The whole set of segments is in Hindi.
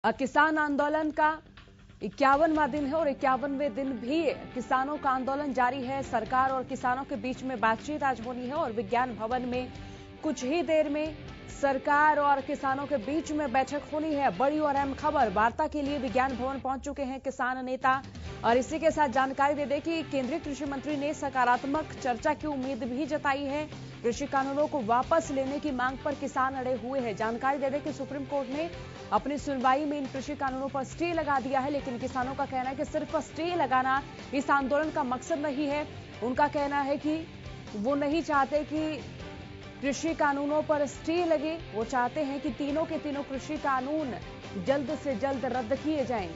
किसान आंदोलन का 51वां दिन है और 51वें दिन भी किसानों का आंदोलन जारी है। सरकार और किसानों के बीच में बातचीत आज होनी है और विज्ञान भवन में कुछ ही देर में सरकार और किसानों के बीच में बैठक होनी है। बड़ी और अहम खबर, वार्ता के लिए विज्ञान भवन पहुंच चुके हैं किसान नेता। और इसी के साथ जानकारी दे दें कि केंद्रीय कृषि मंत्री ने सकारात्मक चर्चा की उम्मीद भी जताई है। कृषि कानूनों को वापस लेने की मांग पर किसान अड़े हुए हैं। जानकारी दे दें कि सुप्रीम कोर्ट ने अपनी सुनवाई में इन कृषि कानूनों पर स्टे लगा दिया है, लेकिन किसानों का कहना है कि सिर्फ स्टे लगाना इस आंदोलन का मकसद नहीं है। उनका कहना है कि वो नहीं चाहते कि कृषि कानूनों पर स्टे लगे, वो चाहते हैं कि तीनों के तीनों कृषि कानून जल्द से जल्द रद्द किए जाएं।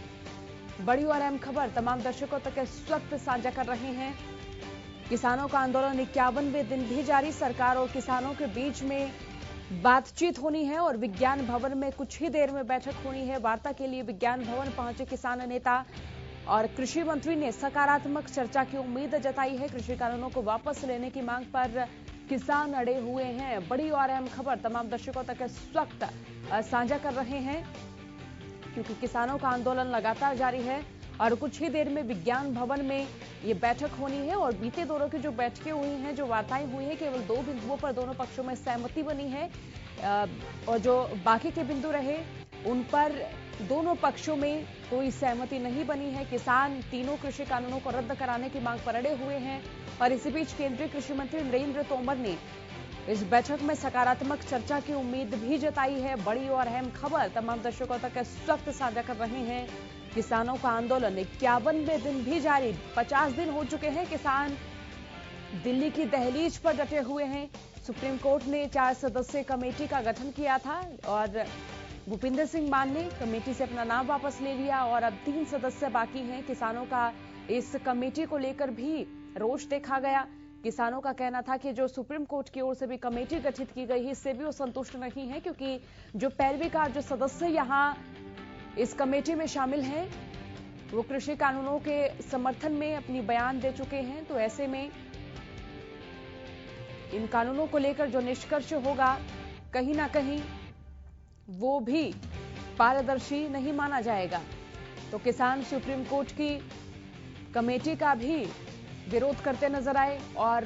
बड़ी और अहम खबर तमाम दर्शकों तक इस वक्त साझा कर रहे हैं। किसानों का आंदोलन 51वें दिन भी जारी। सरकार और किसानों के बीच में बातचीत होनी है और विज्ञान भवन में कुछ ही देर में बैठक होनी है। वार्ता के लिए विज्ञान भवन पहुंचे किसान नेता और कृषि मंत्री ने सकारात्मक चर्चा की उम्मीद जताई है। कृषि कानूनों को वापस लेने की मांग पर किसान अड़े हुए हैं। बड़ी और अहम खबर तमाम दर्शकों तक इस वक्त साझा कर रहे हैं, क्योंकि किसानों का आंदोलन लगातार जारी है और कुछ ही देर में विज्ञान भवन में ये बैठक होनी है। और बीते दौरों की जो बैठकें हुई हैं, जो वार्ताएं हुई हैं, केवल 2 बिंदुओं पर दोनों पक्षों में सहमति बनी है और जो बाकी के बिंदु रहे उन पर दोनों पक्षों में कोई सहमति नहीं बनी है। किसान तीनों कृषि कानूनों को रद्द कराने की मांग पर अड़े हुए हैं। और इसी बीच केंद्रीय कृषि मंत्री नरेंद्र तोमर ने इस बैठक में सकारात्मक चर्चा की उम्मीद भी जताई है। बड़ी और अहम खबर तमाम दर्शकों तक इस वक्त साझा कर रहे हैं। किसानों का आंदोलन 51वें दिन भी जारी। 50 दिन हो चुके हैं, किसान दिल्ली की दहलीज पर डटे हुए हैं। सुप्रीम कोर्ट ने 4 सदस्यीय कमेटी का गठन किया था और भूपिंदर सिंह मान ने कमेटी से अपना नाम वापस ले लिया और अब 3 सदस्य बाकी हैं। किसानों का इस कमेटी को लेकर भी रोष देखा गया। किसानों का कहना था कि जो सुप्रीम कोर्ट की ओर से भी कमेटी गठित की गई है, इससे भी वो संतुष्ट नहीं है, क्योंकि जो पैरवीकार जो सदस्य यहां इस कमेटी में शामिल हैं वो कृषि कानूनों के समर्थन में अपनी बयान दे चुके हैं। तो ऐसे में इन कानूनों को लेकर जो निष्कर्ष होगा, कहीं ना कहीं वो भी पारदर्शी नहीं माना जाएगा। तो किसान सुप्रीम कोर्ट की कमेटी का भी विरोध करते नजर आए और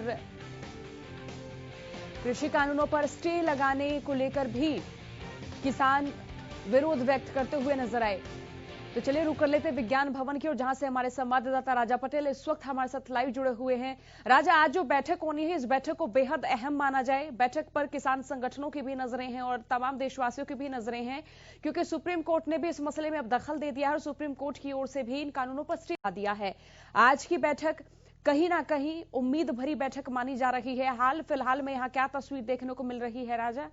कृषि कानूनों पर स्टे लगाने को लेकर भी किसान विरोध व्यक्त करते हुए नजर आए। तो चलिए रुक कर लेते विज्ञान भवन की ओर, जहां से हमारे संवाददाता राजा पटेल इस वक्त हमारे साथ लाइव जुड़े हुए हैं। राजा, आज जो बैठक होनी है, इस बैठक को बेहद अहम माना जाए। बैठक पर किसान संगठनों की भी नजरें हैं और तमाम देशवासियों की भी नजरें हैं, क्योंकि सुप्रीम कोर्ट ने भी इस मसले में अब दखल दे दिया है और सुप्रीम कोर्ट की ओर से भी इन कानूनों पर स्टे लगा दिया है। आज की बैठक कहीं ना कहीं उम्मीद भरी बैठक मानी जा रही है। हाल फिलहाल में यहाँ क्या तस्वीर देखने को मिल रही है, राजा?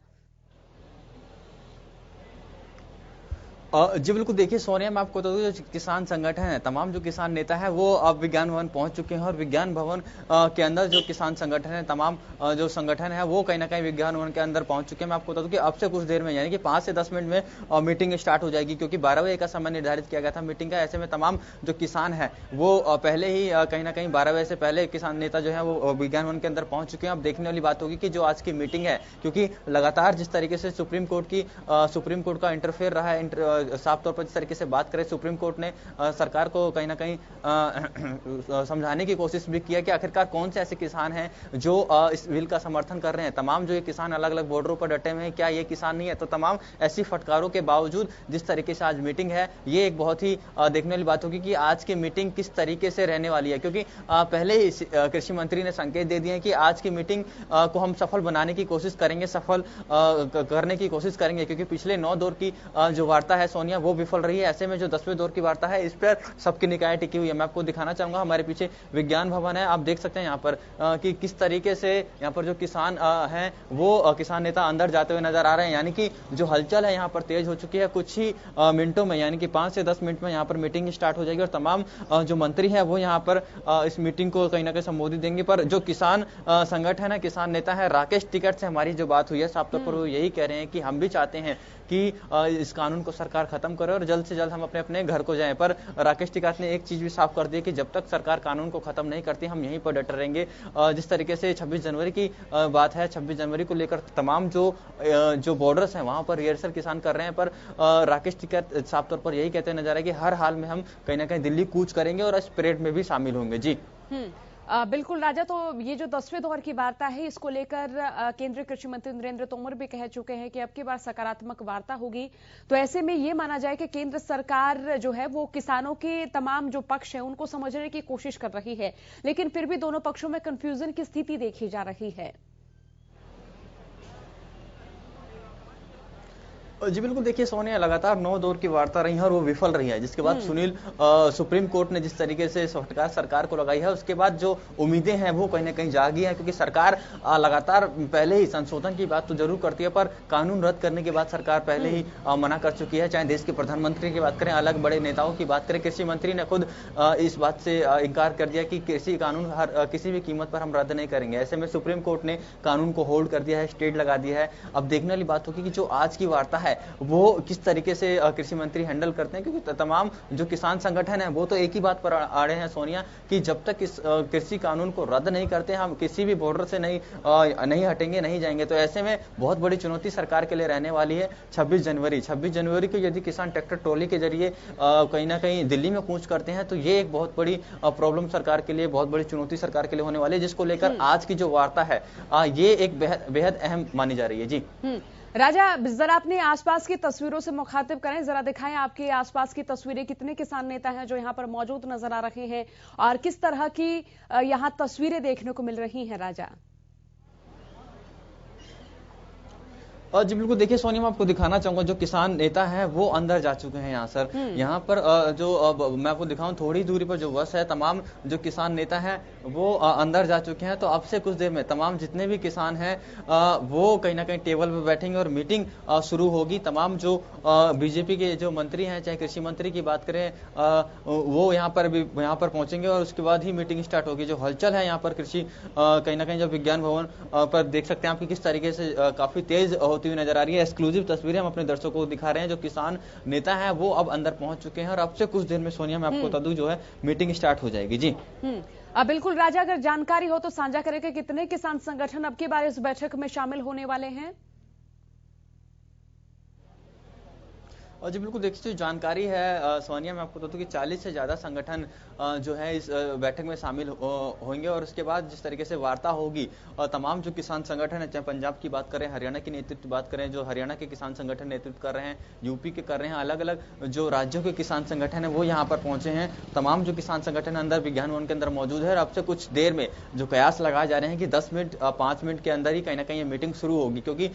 जी बिल्कुल, देखिए सोनिया, मैं आपको बता दूं, जो किसान संगठन है, तमाम जो किसान नेता है वो अब विज्ञान भवन पहुंच चुके हैं और विज्ञान भवन के अंदर जो किसान संगठन है, तमाम जो संगठन है वो कहीं ना कहीं विज्ञान भवन के अंदर पहुंच चुके हैं। मैं आपको बता दूं कि अब से कुछ देर में, यानी कि 5 से 10 मिनट में मीटिंग स्टार्ट हो जाएगी, क्योंकि 12 बजे का समय निर्धारित किया गया था मीटिंग का। ऐसे में तमाम जो किसान है वो पहले ही कहीं ना कहीं 12 बजे से पहले किसान नेता जो है वो विज्ञान भवन के अंदर पहुंच चुके हैं। अब देखने वाली बात होगी कि जो आज की मीटिंग है, क्योंकि लगातार जिस तरीके से सुप्रीम कोर्ट का इंटरफेयर रहा है, साफ तौर पर तरीके से बात करें, सुप्रीम कोर्ट ने सरकार को कहीं ना कहीं समझाने की कोशिश भी किया कि आखिरकार कौन से ऐसे किसान हैं जो इस बिल का समर्थन कर रहे हैं। तमाम जो ये किसान अलग अलग बॉर्डरों पर डटे हुए हैं, क्या ये किसान नहीं है? तो तमाम ऐसी फटकारों के बावजूद जिस तरीके से आज मीटिंग है, ये एक बहुत ही देखने वाली बात होगी कि आज की मीटिंग किस तरीके से रहने वाली है, क्योंकि पहले ही कृषि मंत्री ने संकेत दे दिए हैं कि आज की मीटिंग को हम सफल बनाने की कोशिश करेंगे, सफल करने की कोशिश करेंगे, क्योंकि पिछले 9 दौर की जो वार्ता है सोनिया, वो विफल रही है। ऐसे में जो 10वें दौर की वार्ता है, इस पर सबकी निगाहें टिकी हुई है। मैं आपको दिखाना चाहूंगा, हमारे पीछे विज्ञान भवन है, आप देख सकते हैं यहाँ पर कि किस तरीके से यहाँ पर जो किसान हैं वो किसान नेता अंदर जाते हुए नजर आ रहे हैं। यानी कि जो हलचल है यहाँ पर तेज हो चुकी है। कुछ ही मिनटों में, यानी कि 5 से 10 मिनट में यहाँ पर मीटिंग स्टार्ट हो जाएगी और तमाम जो मंत्री है वो यहाँ पर इस मीटिंग को कहीं ना कहीं संबोधित देंगे। पर जो किसान संगठन है, किसान नेता है, राकेश टिकैत से हमारी जो बात हुई है, साफ तौर पर वो यही कह रहे हैं कि हम भी चाहते हैं कि इस कानून को सरकार सरकार खत्म करे और जल्द से जल्द हम अपने अपने घर को जाएं। पर राकेश टिकैत ने एक चीज भी साफ कर दी कि जब तक सरकार कानून को खत्म नहीं करती हम यहीं पर डटे रहेंगे। जिस तरीके से 26 जनवरी की बात है, 26 जनवरी को लेकर तमाम जो बॉर्डर्स हैं वहां पर रिहर्सल किसान कर रहे हैं, पर राकेश टिकैत साफ तौर पर यही कहते नजर आए कि हर हाल में हम कहीं ना कहीं दिल्ली कूच करेंगे और इस परेड में भी शामिल होंगे। जी बिल्कुल राजा, तो ये जो 10वें दौर की वार्ता है इसको लेकर केंद्रीय कृषि मंत्री नरेंद्र तोमर भी कह चुके हैं कि अब की बार सकारात्मक वार्ता होगी। तो ऐसे में ये माना जाए कि केंद्र सरकार जो है वो किसानों के तमाम जो पक्ष है उनको समझने की कोशिश कर रही है, लेकिन फिर भी दोनों पक्षों में कंफ्यूजन की स्थिति देखी जा रही है। जी बिल्कुल, देखिए सोनिया, लगातार 9 दौर की वार्ता रही है और वो विफल रही है, जिसके बाद सुनील सुप्रीम कोर्ट ने जिस तरीके से फटकार सरकार को लगाई है उसके बाद जो उम्मीदें हैं वो कहीं ना कहीं जागी हैं, क्योंकि सरकार लगातार पहले ही संशोधन की बात तो जरूर करती है, पर कानून रद्द करने के बाद सरकार पहले ही मना कर चुकी है। चाहे देश के प्रधानमंत्री की बात करें, अलग बड़े नेताओं की बात करें, कृषि मंत्री ने खुद इस बात से इनकार कर दिया कि कृषि कानून किसी भी कीमत पर हम रद्द नहीं करेंगे। ऐसे में सुप्रीम कोर्ट ने कानून को होल्ड कर दिया है, स्टेट लगा दिया है। अब देखने वाली बात होगी कि जो आज की वार्ता है वो किस तरीके से कृषि मंत्री हैंडल करते हैं, क्योंकि तमाम जो किसान संगठन है वो तो एक ही बात पर अड़े हैं सोनिया, कि जब तक इस कृषि कानून को रद्द नहीं करते हम किसी भी बॉर्डर से नहीं हटेंगे, नहीं जाएंगे। तो ऐसे में बहुत बड़ी चुनौती सरकार के लिए रहने वाली है 26 जनवरी को यदि किसान ट्रैक्टर ट्रॉली के जरिए कहीं ना कहीं दिल्ली में कूच करते हैं तो ये एक बहुत बड़ी प्रॉब्लम सरकार के लिए, बहुत बड़ी चुनौती सरकार के लिए होने वाली है, जिसको लेकर आज की जो वार्ता है ये एक बेहद अहम मानी जा रही है। जी राजा, जरा अपने आसपास की तस्वीरों से मुखातिब करें, जरा दिखाएं आपके आसपास की तस्वीरें, कितने किसान नेता हैं जो यहां पर मौजूद नजर आ रहे हैं और किस तरह की यहां तस्वीरें देखने को मिल रही हैं राजा। जी बिल्कुल, देखिए सोनिया, मैं आपको दिखाना चाहूंगा जो किसान नेता हैं वो अंदर जा चुके हैं यहाँ सर। यहाँ पर मैं आपको दिखाऊं, थोड़ी दूरी पर जो बस है, तमाम जो किसान नेता हैं वो अंदर जा चुके हैं। तो अब से कुछ देर में तमाम जितने भी किसान हैं वो कहीं ना कहीं टेबल पर बैठेंगे और मीटिंग शुरू होगी। तमाम जो बीजेपी के जो मंत्री हैं, चाहे कृषि मंत्री की बात करें, वो यहाँ पर पहुंचेंगे और उसके बाद ही मीटिंग स्टार्ट होगी। जो हलचल है यहाँ पर कृषि कहीं ना कहीं जो विज्ञान भवन पर देख सकते हैं आप कि किस तरीके से काफी तेज हुई नजर आ रही है। एक्सक्लूसिव तस्वीरें हम अपने दर्शकों को दिखा रहे हैं। जो किसान नेता हैं वो अब अंदर पहुंच चुके हैं और अब से कुछ देर में सोनिया मैं आपको बता दूं जो है मीटिंग स्टार्ट हो जाएगी। जी बिल्कुल राजा, अगर जानकारी हो तो साझा करें कि कितने किसान संगठन अब की बार इस बैठक में शामिल होने वाले हैं। जी बिल्कुल, देखिए जो जानकारी है सोनिया, मैं आपको बता दूं कि 40 से ज्यादा संगठन जो है इस बैठक में शामिल होंगे और उसके बाद जिस तरीके से वार्ता होगी तमाम जो किसान संगठन है, चाहे पंजाब की बात करें, हरियाणा की नेतृत्व की बात करें, जो हरियाणा के किसान संगठन नेतृत्व कर रहे हैं, यूपी के कर रहे हैं, अलग अलग जो राज्यों के किसान संगठन है वो यहाँ पर पहुंचे हैं। तमाम जो किसान संगठन अंदर विज्ञान भवन के अंदर मौजूद है और अब से कुछ देर में जो कयास लगाए जा रहे हैं कि 10 मिनट 5 मिनट के अंदर ही कहीं ना कहीं ये मीटिंग शुरू होगी, क्योंकि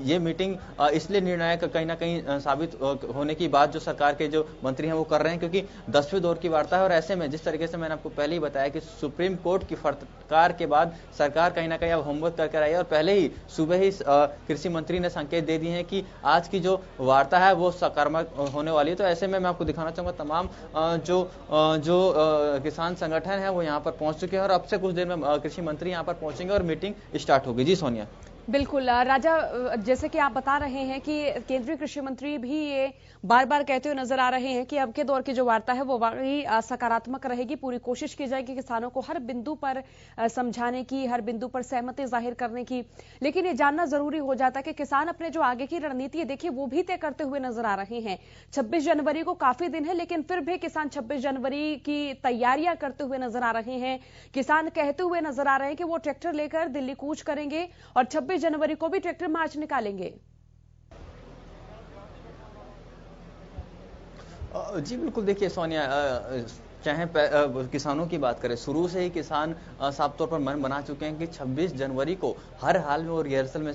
ये मीटिंग इसलिए निर्णायक कहीं ना कहीं साबित होने की बात जो सरकार के जो मंत्री हैं वो कर रहे हैं, क्योंकि 10वें दौर की वार्ता है। और ऐसे में जिस तरीके से मैंने आपको पहले ही बताया कि सुप्रीम कोर्ट की फटकार के बाद सरकार कहीं ना कहीं अब होमवर्क करके आई है और पहले ही सुबह ही कृषि मंत्री ने संकेत दे दिए हैं कि आज की जो वार्ता है वो सकारात्मक होने वाली है। तो ऐसे में मैं आपको दिखाना चाहूंगा तमाम जो किसान संगठन है वो यहाँ पर पहुंच चुके हैं और अब से कुछ देर में कृषि मंत्री यहाँ पर पहुंचेंगे और मीटिंग स्टार्ट होगी। जी सोनिया। बिल्कुल राजा, जैसे कि आप बता रहे हैं कि केंद्रीय कृषि मंत्री भी ये बार बार कहते हुए नजर आ रहे हैं कि अब के दौर की जो वार्ता है वो वाकई सकारात्मक रहेगी। पूरी कोशिश की जाएगी किसानों को हर बिंदु पर समझाने की, हर बिंदु पर सहमति जाहिर करने की। लेकिन ये जानना जरूरी हो जाता है कि किसान अपने जो आगे की रणनीति है देखिए वो भी तय करते हुए नजर आ रहे हैं। 26 जनवरी को काफी दिन है, लेकिन फिर भी किसान 26 जनवरी की तैयारियां करते हुए नजर आ रहे हैं। किसान कहते हुए नजर आ रहे हैं कि वो ट्रैक्टर लेकर दिल्ली कूच करेंगे और 26 जनवरी को भी ट्रैक्टर मार्च निकालेंगे। जी बिल्कुल, देखिए सोनिया, चाहे किसानों की बात करें, शुरू से ही किसान साफ तौर पर मन बना चुके हैं कि 26 जनवरी को हर हाल में वो रिहर्सल में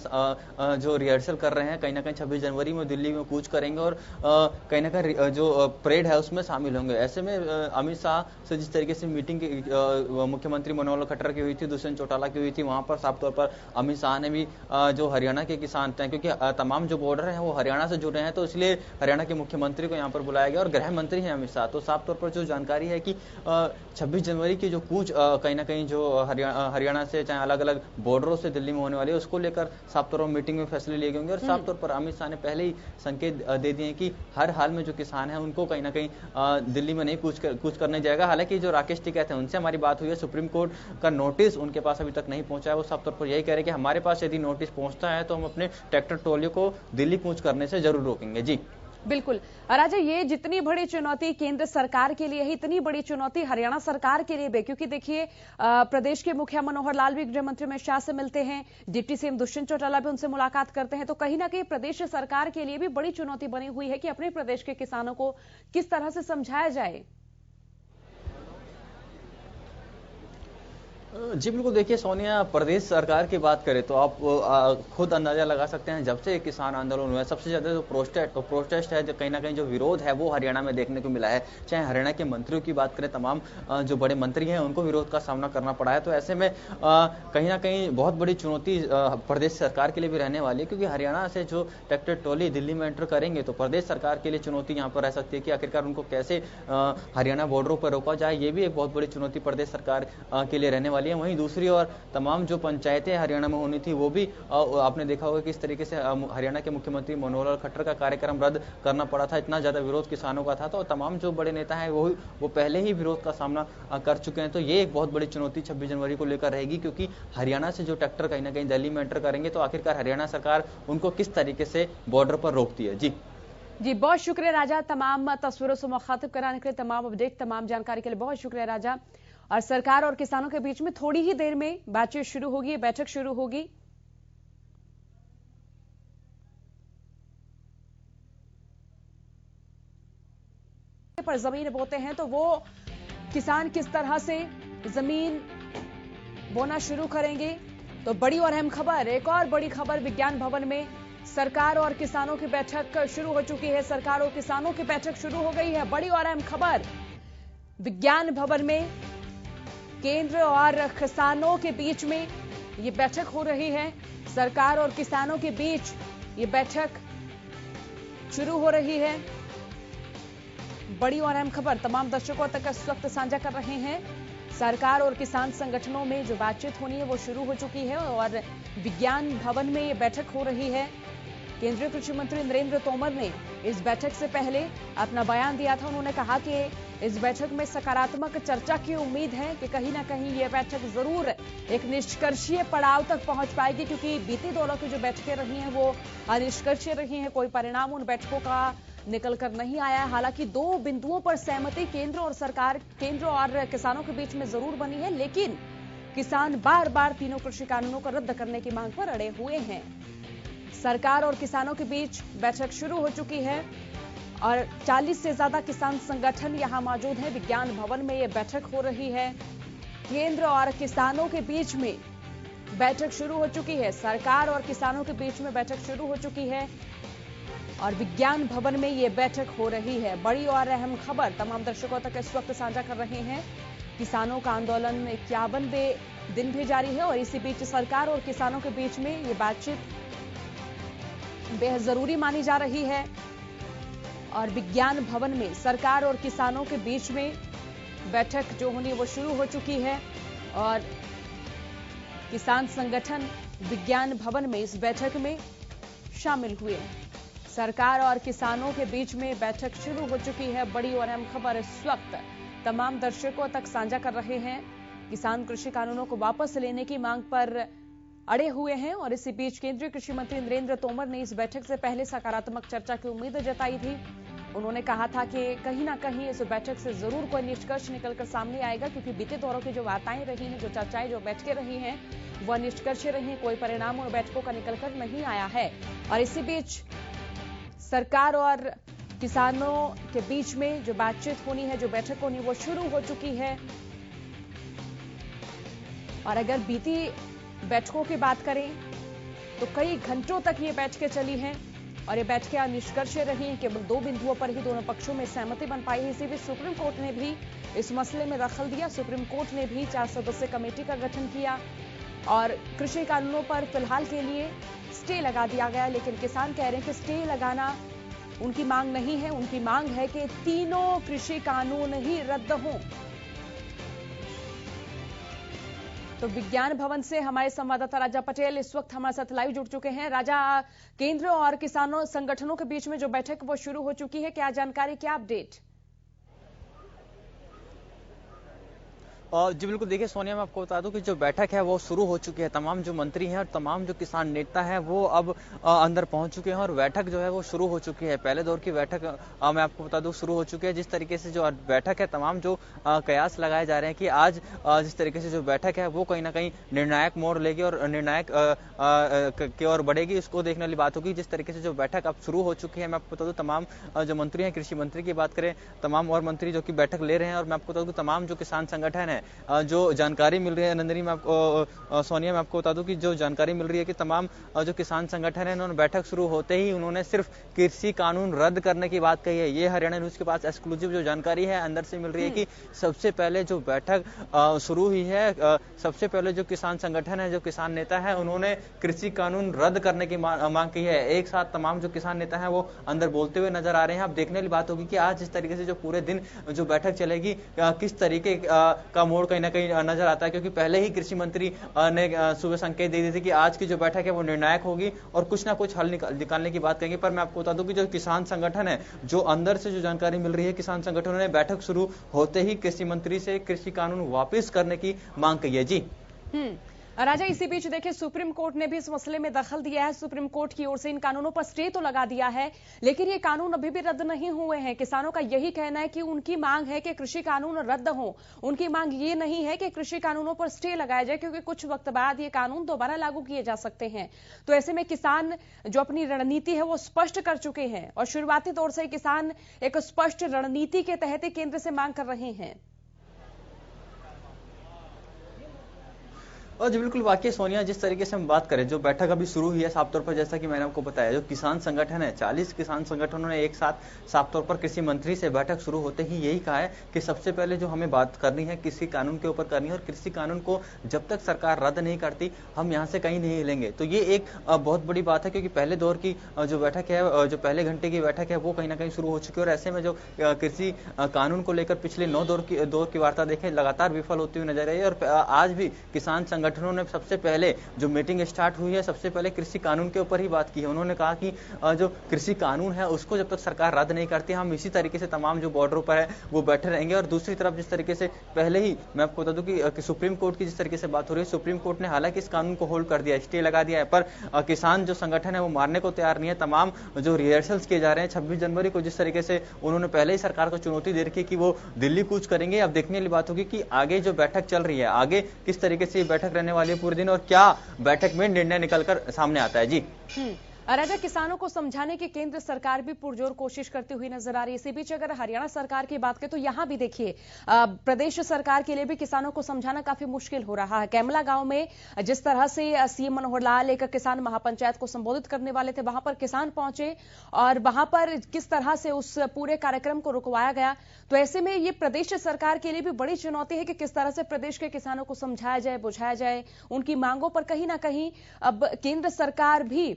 जो रिहर्सल कर रहे हैं, कहीं ना कहीं 26 जनवरी में दिल्ली में कूच करेंगे और कहीं ना कहीं जो परेड है उसमें शामिल होंगे। ऐसे में अमित शाह से जिस तरीके से मीटिंग मुख्यमंत्री मनोहर खट्टर की हुई थी, दुष्यंत चौटाला की हुई थी, वहां पर साफ तौर पर अमित शाह ने भी जो हरियाणा के किसान थे, क्योंकि तमाम जो बॉर्डर है वो हरियाणा से जुड़े हैं, तो इसलिए हरियाणा के मुख्यमंत्री को यहाँ पर बुलाया गया और गृह मंत्री हैं अमित शाह। तो साफ तौर पर जो जानकारी है है कि 26 जनवरी की जो कूच कहीं ना कहीं जो हरियाणा से चाहे अलग अलग बॉर्डरों से दिल्ली में होने वाली है, उसको लेकर साफ तौर पर मीटिंग में फैसले लिए गए होंगे। और साफ तौर पर अमित शाह ने पहले ही संकेत दे दिए हैं कि हर हाल में जो किसान है उनको कहीं ना कहीं दिल्ली में नहीं कूच करने जाएगा। हालांकि जो राकेश टिकैत है उनसे हमारी बात हुई है, सुप्रीम कोर्ट का नोटिस उनके पास अभी तक नहीं पहुंचा है। वो साफ तौर पर यही कह रहे हैं कि हमारे पास यदि नोटिस पहुंचता है तो हम अपने ट्रैक्टर ट्रॉलियों को दिल्ली कूच करने से जरूर रोकेंगे। जी बिल्कुल राजा, ये जितनी बड़ी चुनौती केंद्र सरकार के लिए है, इतनी बड़ी चुनौती हरियाणा सरकार के लिए भी, क्योंकि देखिए प्रदेश के मुखिया मनोहर लाल भी गृह मंत्री अमित शाह से मिलते हैं, डिप्टी सीएम दुष्यंत चौटाला भी उनसे मुलाकात करते हैं, तो कहीं ना कहीं प्रदेश सरकार के लिए भी बड़ी चुनौती बनी हुई है कि अपने प्रदेश के किसानों को किस तरह से समझाया जाए। जी बिल्कुल, देखिए सोनिया, प्रदेश सरकार की बात करें तो आप खुद अंदाजा लगा सकते हैं, जब से किसान आंदोलन हुआ है सबसे ज्यादा जो प्रोटेस्ट है, जो कहीं ना कहीं जो विरोध है वो हरियाणा में देखने को मिला है। चाहे हरियाणा के मंत्रियों की बात करें, तमाम जो बड़े मंत्री हैं उनको विरोध का सामना करना पड़ा है। तो ऐसे में कहीं ना कहीं बहुत बड़ी चुनौती प्रदेश सरकार के लिए भी रहने वाली है, क्योंकि हरियाणा से जो ट्रैक्टर ट्रॉली दिल्ली में एंटर करेंगे तो प्रदेश सरकार के लिए चुनौती यहाँ पर रह सकती है कि आखिरकार उनको कैसे हरियाणा बॉर्डरों पर रोका जाए। ये भी एक बहुत बड़ी चुनौती प्रदेश सरकार के लिए रहने वाली है। वहीं दूसरी ओर तमाम जो पंचायतें हरियाणा में होनी थी वो भी आपने देखा होगा कि इस तरीके से हरियाणा के मुख्यमंत्री मनोहर लाल खट्टर का कार्यक्रम रद्द करना पड़ा था। इतना ज्यादा विरोध किसानों का था, तो तमाम जो बड़े नेता हैं वो पहले ही विरोध का सामना कर चुके हैं। तो ये एक बहुत बड़ी चुनौती 26 जनवरी को लेकर रहेगी, क्योंकि हरियाणा से जो ट्रैक्टर कहीं ना कहीं दिल्ली में एंटर करेंगे तो आखिरकार हरियाणा सरकार उनको किस तरीके से बॉर्डर पर रोकती है। जी बहुत शुक्रिया राजा, तमाम तस्वीरों से मुखातिब कराने के लिए, तमाम अपडेट, तमाम जानकारी के लिए बहुत शुक्रिया राजा। और सरकार और किसानों के बीच में थोड़ी ही देर में बातचीत शुरू होगी, बैठक शुरू होगी। पर जमीन बोते हैं तो वो किसान किस तरह से जमीन बोना शुरू करेंगे। तो बड़ी और अहम खबर, एक और बड़ी खबर, विज्ञान भवन में सरकार और किसानों की बैठक शुरू हो चुकी है। सरकार और किसानों की बैठक शुरू हो गई है। बड़ी और अहम खबर, विज्ञान भवन में केंद्र और किसानों के बीच में ये बैठक हो रही है। सरकार और किसानों के बीच ये बैठक शुरू हो रही है। बड़ी और अहम खबर तमाम दर्शकों तक इस वक्त साझा कर रहे हैं। सरकार और किसान संगठनों में जो बातचीत होनी है वो शुरू हो चुकी है और विज्ञान भवन में ये बैठक हो रही है। केंद्रीय कृषि मंत्री नरेंद्र तोमर ने इस बैठक से पहले अपना बयान दिया था। उन्होंने कहा कि इस बैठक में सकारात्मक चर्चा की उम्मीद है कि कहीं ना कहीं ये बैठक जरूर एक निष्कर्षीय पड़ाव तक पहुंच पाएगी, क्योंकि बीते दौरों की जो बैठकें रही हैं वो अनिष्कर्षीय रही हैं। कोई परिणाम उन बैठकों का निकल कर नहीं आया है। हालांकि दो बिंदुओं पर सहमति केंद्र और किसानों के बीच में जरूर बनी है, लेकिन किसान बार बार तीनों कृषि कानूनों को रद्द करने की मांग पर अड़े हुए हैं। सरकार और किसानों के बीच बैठक शुरू हो चुकी है और 40 से ज्यादा किसान संगठन यहां मौजूद हैं। विज्ञान भवन में यह बैठक हो रही है। केंद्र और किसानों के बीच में बैठक शुरू हो चुकी है। सरकार और किसानों के बीच में बैठक शुरू हो चुकी है और विज्ञान भवन में यह बैठक हो रही है। बड़ी और अहम खबर तमाम दर्शकों तक इस वक्त साझा कर रहे हैं। किसानों का आंदोलन 51वें दिन भी जारी है और इसी बीच सरकार और किसानों के बीच में ये बातचीत बेहद जरूरी मानी जा रही है और विज्ञान भवन में सरकार और किसानों के बीच में बैठक जो होनी वो शुरू हो चुकी है और किसान संगठन विज्ञान भवन में इस बैठक में शामिल हुए हैं। सरकार और किसानों के बीच में बैठक शुरू हो चुकी है। बड़ी और अहम खबर इस वक्त तमाम दर्शकों तक साझा कर रहे हैं। किसान कृषि कानूनों को वापस लेने की मांग पर अड़े हुए हैं और इसी बीच केंद्रीय कृषि मंत्री नरेंद्र तोमर ने इस बैठक से पहले सकारात्मक चर्चा की उम्मीद जताई थी। उन्होंने कहा था कि कहीं ना कहीं इस बैठक से जरूर कोई निष्कर्ष निकलकर सामने आएगा, क्योंकि बीते दौरों की जो वार्ताएं रही हैं, जो चर्चाएं, जो बैठकें रही हैं, वह निष्कर्ष रही हैं। कोई परिणाम उन बैठकों का निकलकर नहीं आया है और इसी बीच सरकार और किसानों के बीच में जो बातचीत होनी है, जो बैठक होनी, वो शुरू हो चुकी है। और अगर बीती बैठकों की बात करें तो कई घंटों तक ये बैठकें चली हैं और ये बैठकें निष्कर्षीय रही हैं। केवल दो बिंदुओं पर ही दोनों पक्षों में सहमति बन पाई है। इसी बीच सुप्रीम कोर्ट ने भी इस मसले में दखल दिया। सुप्रीम कोर्ट ने भी 4 सदस्यीय कमेटी का गठन किया और कृषि कानूनों पर फिलहाल के लिए स्टे लगा दिया गया। लेकिन किसान कह रहे हैं कि स्टे लगाना उनकी मांग नहीं है। उनकी मांग है कि तीनों कृषि कानून ही रद्द हों। तो विज्ञान भवन से हमारे संवाददाता राजा पटेल इस वक्त हमारे साथ लाइव जुड़ चुके हैं। राजा, केंद्र और किसानों संगठनों के बीच में जो बैठक वो शुरू हो चुकी है, क्या जानकारी, क्या अपडेट? जी बिल्कुल, देखिए सोनिया, मैं आपको बता दूं कि जो बैठक है वो शुरू हो चुकी है। तमाम जो मंत्री हैं और तमाम जो किसान नेता हैं वो अब अंदर पहुंच चुके हैं और बैठक जो है वो शुरू हो चुकी है। पहले दौर की बैठक मैं आपको बता दूं शुरू हो चुकी है। जिस तरीके से जो बैठक है, तमाम जो कयास लगाए जा रहे हैं कि आज जिस तरीके से जो बैठक है वो कहीं ना कहीं निर्णायक मोड़ लेगी और निर्णायक की ओर बढ़ेगी, उसको देखने वाली बात होगी। जिस तरीके से जो बैठक अब शुरू हो चुकी है, मैं आपको बता दूं तमाम जो मंत्री हैं, कृषि मंत्री की बात करें, तमाम और मंत्री जो कि बैठक ले रहे हैं, और मैं आपको बता दूं तमाम जो किसान संगठन है, जो जानकारी मिल रही है नंदनी, मैं आपको सोनिया, मैं आपको बता दूं कि जो जानकारी मिल रही है कि तमाम जो किसान संगठन है, उन्होंने बैठक शुरू होते ही उन्होंने सिर्फ कृषि कानून रद्द करने की बात कही है। ये हरियाणा न्यूज के पास एक्सक्लूसिव जो जानकारी है अंदर से मिल रही है कि सबसे पहले जो बैठक शुरू हुई है, सबसे पहले जो किसान संगठन है, जो किसान नेता है, उन्होंने कृषि कानून रद्द करने की मांग की है। एक साथ तमाम जो किसान नेता है वो अंदर बोलते हुए नजर आ रहे हैं। अब देखने वाली बात होगी कि आज इस तरीके से जो पूरे दिन जो बैठक चलेगी, किस तरीके का मोड़ कहीं ना कहीं नजर आता है, क्योंकि पहले ही कृषि मंत्री ने सुबह संकेत दे दी थी कि आज की जो बैठक है वो निर्णायक होगी और कुछ ना कुछ हल निकालने की बात कहेंगे। पर मैं आपको बता दूं कि जो किसान संगठन है, जो अंदर से जो जानकारी मिल रही है, किसान संगठनों ने बैठक शुरू होते ही कृषि मंत्री से कृषि कानून वापस करने की मांग की है। जी राजा, इसी बीच देखिए सुप्रीम कोर्ट ने भी इस मसले में दखल दिया है। सुप्रीम कोर्ट की ओर से इन कानूनों पर स्टे तो लगा दिया है, लेकिन ये कानून अभी भी रद्द नहीं हुए हैं। किसानों का यही कहना है कि उनकी मांग है कि कृषि कानून रद्द हो। उनकी मांग ये नहीं है कि कृषि कानूनों पर स्टे लगाया जाए, क्योंकि कुछ वक्त बाद ये कानून दोबारा लागू किए जा सकते हैं। तो ऐसे में किसान जो अपनी रणनीति है वो स्पष्ट कर चुके हैं और शुरुआती दौर से किसान एक स्पष्ट रणनीति के तहत ही केंद्र से मांग कर रहे हैं। और जी बिल्कुल, वाकई सोनिया, जिस तरीके से हम बात करें, जो बैठक अभी शुरू हुई है, साफ तौर पर जैसा कि मैंने आपको बताया, जो किसान संगठन है, 40 किसान संगठनों ने एक साथ साफ तौर पर कृषि मंत्री से बैठक शुरू होते ही यही कहा है कि सबसे पहले जो हमें बात करनी है कृषि कानून के ऊपर करनी है, और कृषि कानून को जब तक सरकार रद्द नहीं करती हम यहाँ से कहीं नहीं हिलेंगे। तो ये एक बहुत बड़ी बात है, क्योंकि पहले दौर की जो बैठक है, जो पहले घंटे की बैठक है, वो कहीं ना कहीं शुरू हो चुकी है। और ऐसे में जो कृषि कानून को लेकर पिछले 9 दौर की वार्ता देखें, लगातार विफल होती हुई नजर आई है। और आज भी किसान संगठनों ने सबसे पहले जो मीटिंग स्टार्ट हुई है, सबसे पहले कृषि कानून के ऊपर ही बात की है। उन्होंने कहा कि जो कृषि कानून है उसको जब तक सरकार रद्द नहीं करती, हम इसी तरीके से तमाम जो बॉर्डरों पर है वो बैठे रहेंगे। और दूसरी तरफ जिस तरीके से पहले ही मैं आपको बता दूं कि सुप्रीम कोर्ट की जिस तरीके से बात हो रही है, सुप्रीम कोर्ट ने हालांकि इस कानून को होल्ड कर दिया, स्टे लगा दिया है, पर किसान जो संगठन है वो मारने को तैयार नहीं है। तमाम जो रिहर्सल्स किए जा रहे हैं, 26 जनवरी को जिस तरीके से उन्होंने पहले ही सरकार को चुनौती दे रखी कि वो दिल्ली कूच करेंगे। अब देखने वाली बात होगी कि आगे जो बैठक चल रही है, आगे किस तरीके से ये बैठक रहने वाली है पूरे दिन, और क्या बैठक में निर्णय निकलकर सामने आता है। जी राजा, किसानों को समझाने की केंद्र सरकार भी पुरजोर कोशिश करती हुई नजर आ रही है। इसी बीच अगर हरियाणा सरकार की बात करें तो यहां भी देखिए प्रदेश सरकार के लिए भी किसानों को समझाना काफी मुश्किल हो रहा है। कैमला गांव में जिस तरह से सीएम मनोहर लाल एक किसान महापंचायत को संबोधित करने वाले थे, वहां पर किसान पहुंचे और वहां पर किस तरह से उस पूरे कार्यक्रम को रुकवाया गया। तो ऐसे में ये प्रदेश सरकार के लिए भी बड़ी चुनौती है कि किस तरह से प्रदेश के किसानों को समझाया जाए, बुझाया जाए, उनकी मांगों पर कहीं ना कहीं अब केंद्र सरकार भी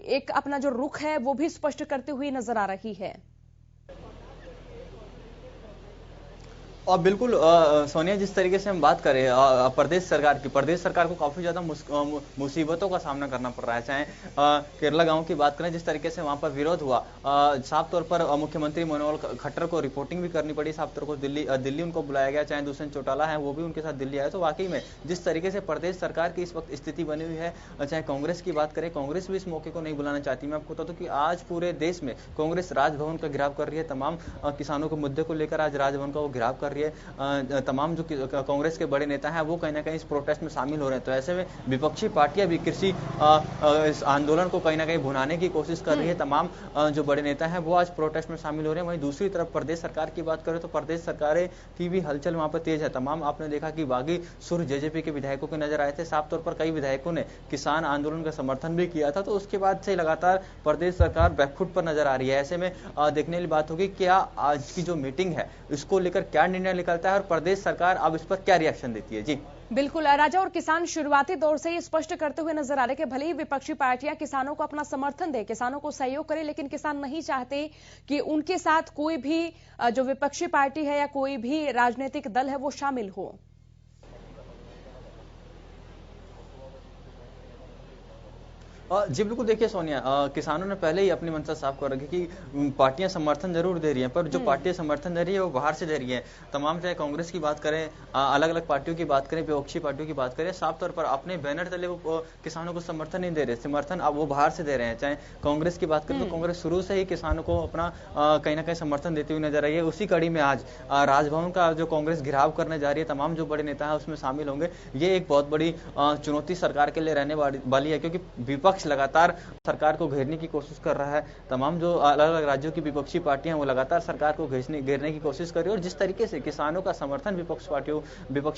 एक अपना जो रुख है वो भी स्पष्ट करती हुई नजर आ रही है। और बिल्कुल सोनिया, जिस तरीके से हम बात करें प्रदेश सरकार को काफी ज्यादा मुसीबतों का सामना करना पड़ रहा है। चाहे केरला गांव की बात करें, जिस तरीके से वहां पर विरोध हुआ, साफ तौर पर मुख्यमंत्री मनोहर खट्टर को रिपोर्टिंग भी करनी पड़ी, साफ तौर पर दिल्ली उनको बुलाया गया। चाहे दुष्यंत चौटाला है वो भी उनके साथ दिल्ली आए। तो वाकई में जिस तरीके से प्रदेश सरकार की इस वक्त स्थिति बनी हुई है, चाहे कांग्रेस की बात करें, कांग्रेस भी इस मौके को नहीं बुलाना चाहती। मैं आपको बता दूं कि आज पूरे देश में कांग्रेस राजभवन का घेराव कर रही है। तमाम किसानों के मुद्दे को लेकर आज राजभवन का वो घेराव कर रही है। तमाम जो कांग्रेस के बड़े नेता हैं वो कहीं ना कहीं इस प्रोटेस्ट में शामिल हो रहे हैं। तो ऐसे में विपक्षी पार्टियां भी कृषि इस आंदोलन को कहीं ना कहीं भुनाने की कोशिश कर रही है। तमाम जो बड़े नेता हैं वो आज प्रोटेस्ट में शामिल हो रहे हैं। वहीं दूसरी तरफ प्रदेश सरकार की बात करें तो प्रदेश सरकारें की भी हलचल वहां पर तेज है। तमाम आपने देखा कि बागी सुर जेजेपी के विधायकों के नजर आए थे। साफ तौर पर कई विधायकों ने किसान आंदोलन का समर्थन भी किया था। तो उसके बाद से लगातार प्रदेश सरकार बैकफुट पर नजर आ रही है। ऐसे में देखने वाली बात होगी क्या आज की जो मीटिंग है इसको लेकर क्या निर्णय निर्णय निकलता है और प्रदेश सरकार अब इस पर क्या रिएक्शन देती है। जी बिल्कुल राजा, और किसान शुरुआती दौर से ही स्पष्ट करते हुए नजर आ रहे कि भले ही विपक्षी पार्टियां किसानों को अपना समर्थन दे, किसानों को सहयोग करे, लेकिन किसान नहीं चाहते कि उनके साथ कोई भी जो विपक्षी पार्टी है या कोई भी राजनीतिक दल है वो शामिल हो। जी बिल्कुल, देखिए सोनिया, किसानों ने पहले ही अपनी मंशा साफ कर रखी कि पार्टियां समर्थन जरूर दे रही हैं, पर जो पार्टियां समर्थन दे रही है वो बाहर से दे रही है। तमाम, चाहे कांग्रेस की बात करें, अलग अलग पार्टियों की बात करें, विपक्षी पार्टियों की बात करें, साफ तौर पर अपने बैनर तले वो किसानों को समर्थन नहीं दे रहे, समर्थन अब वो बाहर से दे रहे हैं। चाहे कांग्रेस की बात करें तो कांग्रेस शुरू से ही किसानों को अपना कहीं ना कहीं समर्थन देती हुई नजर आई है। उसी कड़ी में आज राजभवन का जो कांग्रेस घिराव करने जा रही है, तमाम जो बड़े नेता है उसमें शामिल होंगे। ये एक बहुत बड़ी चुनौती सरकार के लिए रहने वाली है, क्योंकि विपक्ष लगातार सरकार को घेरने की कोशिश कर रहा है। तमाम जो अलग अलग राज्यों की विपक्षी पार्टियां वो लगातार सरकार को घेरने की कोशिश कर रही है, और जिस तरीके से किसानों का समर्थन विपक्षी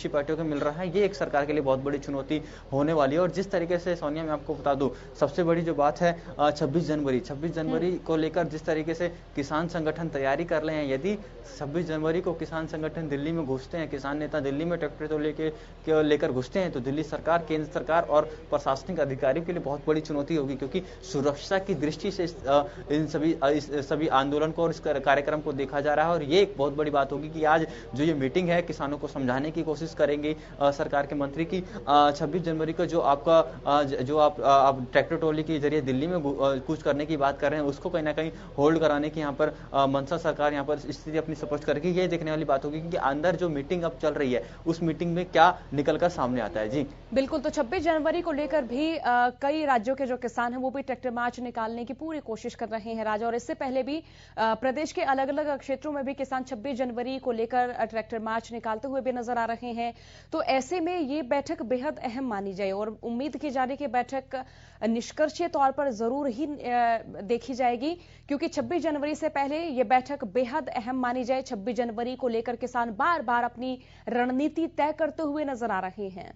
पार्टियों को मिल रहा है, ये एक सरकार के लिए बहुत बड़ी चुनौती होने वाली है। और जिस तरीके से सोनिया, मैं आपको बता दूं, सबसे बड़ी जो बात है 26 जनवरी को लेकर जिस तरीके से किसान संगठन तैयारी कर रहे हैं, यदि 26 जनवरी को किसान संगठन दिल्ली में घुसते हैं, किसान नेता दिल्ली में ट्रैक्टर तो लेकर घुसते हैं, तो दिल्ली सरकार, केंद्र सरकार और प्रशासनिक अधिकारियों के लिए बहुत बड़ी चुनौती होगी, क्योंकि सुरक्षा की दृष्टि से इन सभी आंदोलन को और इस कार्यक्रम को देखा जा रहा है। और ये एक बहुत बड़ी बात होगी कि आज जो ये मीटिंग है, किसानों को समझाने की कोशिश करेंगे सरकार के मंत्री की 26 जनवरी को जो आप ट्रैक्टर ट्रॉली के जरिए दिल्ली में कूच करने की बात कर रहे हैं, उसको कहीं ना कहीं होल्ड कराने की यहाँ पर मनसा सरकार यहाँ पर स्थिति अपनी स्पष्ट करेगी। ये देखने वाली बात होगी कि अंदर जो मीटिंग अब चल रही है, उस मीटिंग में क्या निकलकर सामने आता है। जी बिल्कुल, तो 26 जनवरी को लेकर भी कई राज्यों के जो किसान हैं वो भी ट्रैक्टर मार्च निकालने की पूरी कोशिश कर रहे हैं राजा, और इससे पहले भी प्रदेश के अलग अलग क्षेत्रों में भी किसान 26 जनवरी को लेकर ट्रैक्टर मार्च निकालते हुए भी नजर आ रहे हैं। तो ऐसे में ये बैठक बेहद अहम मानी जाए और उम्मीद की जा रही कि बैठक निष्कर्षीय तौर पर जरूर ही देखी जाएगी, क्योंकि 26 जनवरी से पहले ये बैठक बेहद अहम मानी जाए। 26 जनवरी को लेकर किसान बार बार अपनी रणनीति तय करते हुए नजर आ रहे हैं।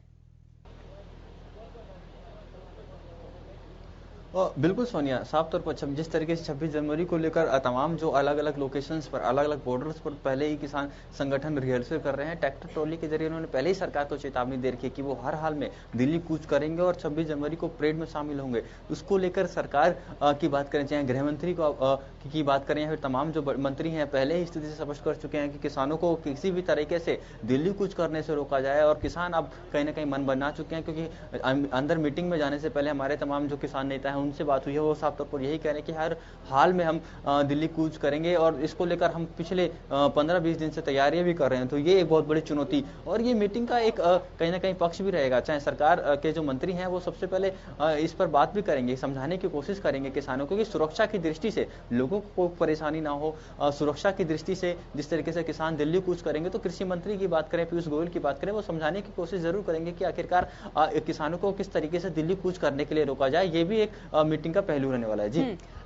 बिल्कुल सोनिया, साफ तौर पर जिस तरीके से 26 जनवरी को लेकर तमाम जो अलग अलग लोकेशंस पर, अलग अलग बॉर्डर्स पर पहले ही किसान संगठन रिहर्सल कर रहे हैं, ट्रैक्टर ट्रॉली के जरिए उन्होंने पहले ही सरकार को चेतावनी दे रखी है कि वो हर हाल में दिल्ली कूच करेंगे और 26 जनवरी को परेड में शामिल होंगे। उसको लेकर सरकार की बात करें, चाहे गृह मंत्री की बात करें या फिर तमाम जो मंत्री हैं, पहले ही स्थिति से स्पष्ट कर चुके हैं कि किसानों को किसी भी तरीके से दिल्ली कूच करने से रोका जाए। और किसान अब कहीं ना कहीं मन बना चुके हैं, क्योंकि अंदर मीटिंग में जाने से पहले हमारे तमाम जो किसान नेता हैं उनसे बात हुई है, वो साफ तौर पर यही कह रहे हैं कि हर हाल में हम दिल्ली कूच करेंगे, और इसको लेकर हम पिछले 15-20 दिन से तैयारियां भी कर रहे हैं। तो ये एक बहुत बड़ी चुनौती, और ये मीटिंग का एक कहीं ना कहीं पक्ष भी रहेगा। चाहे सरकार के जो मंत्री हैं वो सबसे पहले इस पर बात भी करेंगे, समझाने की कोशिश करेंगे किसानों को कि सुरक्षा की दृष्टि से लोगों को परेशानी ना हो। सुरक्षा की दृष्टि से जिस तरीके से किसान दिल्ली कूच करेंगे, तो कृषि मंत्री की बात करें, पीयूष गोयल की बात करें, वो समझाने की कोशिश जरूर करेंगे कि आखिरकार किसानों को किस तरीके से दिल्ली कूच करने के लिए रोका जाए। ये भी एक मीटिंग का पहलू रहने वाला है। जी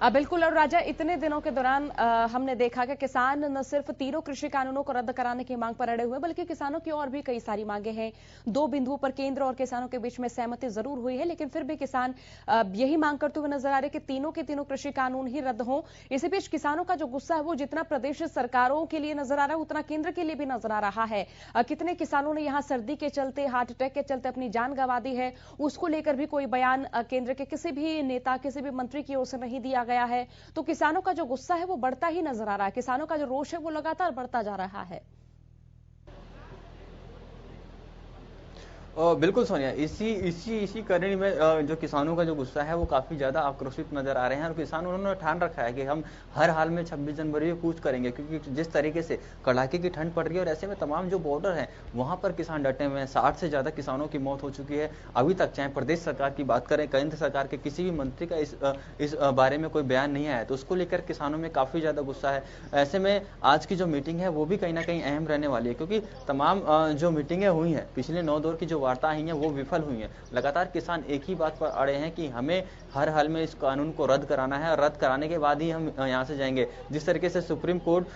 बिल्कुल, और राजा, इतने दिनों के दौरान हमने देखा कि किसान न सिर्फ तीनों कृषि कानूनों को रद्द कराने की मांग पर अड़े हुए, बल्कि किसानों की और भी कई सारी मांगे हैं। 2 बिंदुओं पर केंद्र और किसानों के बीच में सहमति जरूर हुई है, लेकिन फिर भी किसान यही मांग करते हुए नजर आ रहे कि तीनों के तीनों कृषि कानून ही रद्द हों। इसी बीच किसानों का जो गुस्सा है वो जितना प्रदेश सरकारों के लिए नजर आ रहा है उतना केंद्र के लिए भी नजर आ रहा है। कितने किसानों ने यहाँ सर्दी के चलते, हार्ट अटैक के चलते अपनी जान गंवा दी है, उसको लेकर भी कोई बयान केंद्र के किसी भी नेता, किसी भी मंत्री की ओर से नहीं दिया गया है। तो किसानों का जो गुस्सा है वो बढ़ता ही नजर आ रहा है, किसानों का जो रोष है वो लगातार बढ़ता जा रहा है। बिल्कुल सोनिया, इसी कड़ी में जो किसानों का जो गुस्सा है वो काफी ज्यादा आक्रोशित नजर आ रहे हैं, और किसान उन्होंने ठान रखा है कि हम हर हाल में 26 जनवरी को कूच करेंगे, क्योंकि जिस तरीके से कड़ाके की ठंड पड़ रही है और ऐसे में तमाम जो बॉर्डर है वहां पर किसान डटे हुए हैं। 60 से ज्यादा किसानों की मौत हो चुकी है अभी तक। चाहे प्रदेश सरकार की बात करें, केंद्र सरकार के किसी भी मंत्री का इस बारे में कोई बयान नहीं आया, तो उसको लेकर किसानों में काफी ज्यादा गुस्सा है। ऐसे में आज की जो मीटिंग है वो भी कहीं ना कहीं अहम रहने वाली है, क्योंकि तमाम जो मीटिंगें हुई हैं, पिछले 9 दौर की जो जो वार्ता हुई है वो विफल हुई है। लगातार किसान एक ही बात पर अड़े हैं कि हमें हर हाल में इस कानून को रद्द कराना है और रद्द कराने के बाद ही हम यहाँ से जाएंगे। जिस तरीके से सुप्रीम कोर्ट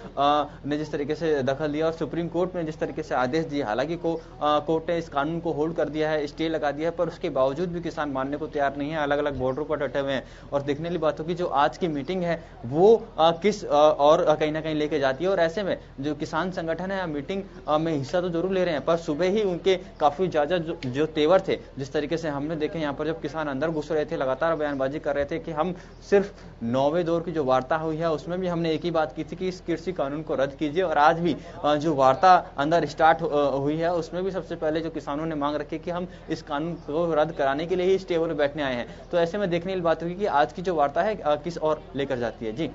ने जिस तरीके से दखल दिया और सुप्रीम कोर्ट ने जिस तरीके से आदेश दिया, हालांकि कोर्ट ने इस कानून को होल्ड कर दिया है, स्टे लगा दिया है, पर उसके बावजूद भी किसान मानने को तैयार नहीं है। अलग अलग बॉर्डर पर डटे हुए हैं और देखने वाली बात होगी जो आज की मीटिंग है वो किस और कहीं ना कहीं लेके जाती है। और ऐसे में जो किसान संगठन है मीटिंग में हिस्सा तो जरूर ले रहे हैं, पर सुबह ही उनके काफी ज्यादा जो तेवर थे, जिस तरीके से हमने देखे यहाँ पर जब किसान अंदर घुस रहे थे, लगातार बयानबाजी कर रहे थे कि हम सिर्फ 9वें दौर की जो वार्ता हुई है उसमें भी हमने एक ही बात की थी कि इस कृषि कानून को रद्द कीजिए। और आज भी जो वार्ता अंदर स्टार्ट हुई है उसमें भी सबसे पहले जो किसानों ने मांग रखी कि हम इस कानून को रद्द कराने के लिए ही इस टेबल पर बैठने आए हैं। तो ऐसे में देखने की बात होगी कि आज की जो वार्ता है किस और लेकर जाती है। जी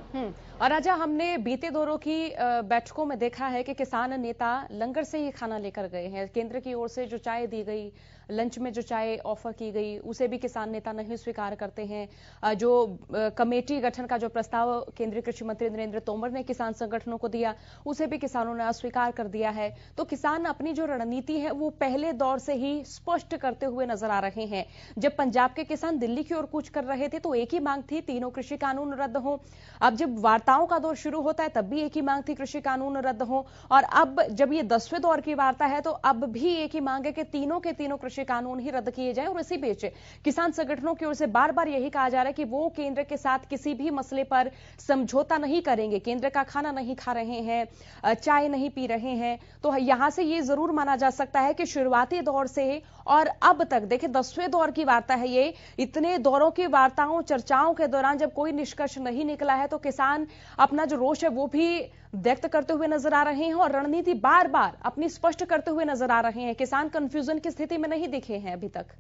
और राजा, हमने बीते दौरों की बैठकों में देखा है कि किसान नेता लंगर से ही खाना लेकर गए हैं। केंद्र की ओर से जो चाय दी गई, लंच में जो चाय ऑफर की गई, उसे भी किसान नेता नहीं स्वीकार करते हैं। जो कमेटी गठन का जो प्रस्ताव केंद्रीय कृषि मंत्री नरेंद्र तोमर ने किसान संगठनों को दिया, उसे भी किसानों ने अस्वीकार कर दिया है। तो किसान अपनी जो रणनीति है वो पहले दौर से ही स्पष्ट करते हुए नजर आ रहे हैं। जब पंजाब के किसान दिल्ली की ओर कूच कर रहे थे तो एक ही मांग थी, तीनों कृषि कानून रद्द हो। अब जब वार्ताओं का दौर शुरू होता है तब भी एक ही मांग थी, कृषि कानून रद्द हो। और अब जब ये 10वें दौर की वार्ता है तो अब भी एक ही मांग है कि तीनों के तीनों कृषि कानून ही रद्द किए जाएं। और इसी बीच किसान संगठनों की ओर से बार बार यही कहा जा रहा है कि वो केंद्र के साथ किसी भी मसले पर समझौता नहीं करेंगे, केंद्र का खाना नहीं खा रहे हैं, चाय नहीं पी रहे हैं। तो यहां से ये जरूर माना जा सकता है कि शुरुआती दौर से और अब तक, देखिए 10वें दौर की वार्ता है ये, इतने दौरों की वार्ताओं चर्चाओं के दौरान जब कोई निष्कर्ष नहीं निकला है तो किसान अपना जो रोष है वो भी व्यक्त करते हुए नजर आ रहे हैं और रणनीति बार बार अपनी स्पष्ट करते हुए नजर आ रहे हैं। किसान कंफ्यूजन की स्थिति में नहीं दिखे हैं अभी तक।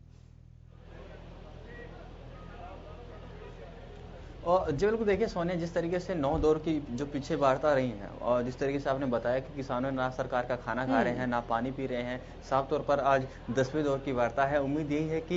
और जी बिल्कुल, देखिए सोनिया, जिस तरीके से 9 दौर की जो पीछे वार्ता रही है और जिस तरीके से आपने बताया कि किसानों ना सरकार का खाना खा रहे हैं, ना पानी पी रहे हैं, साफ तौर पर आज 10वें दौर की वार्ता है। उम्मीद यही है कि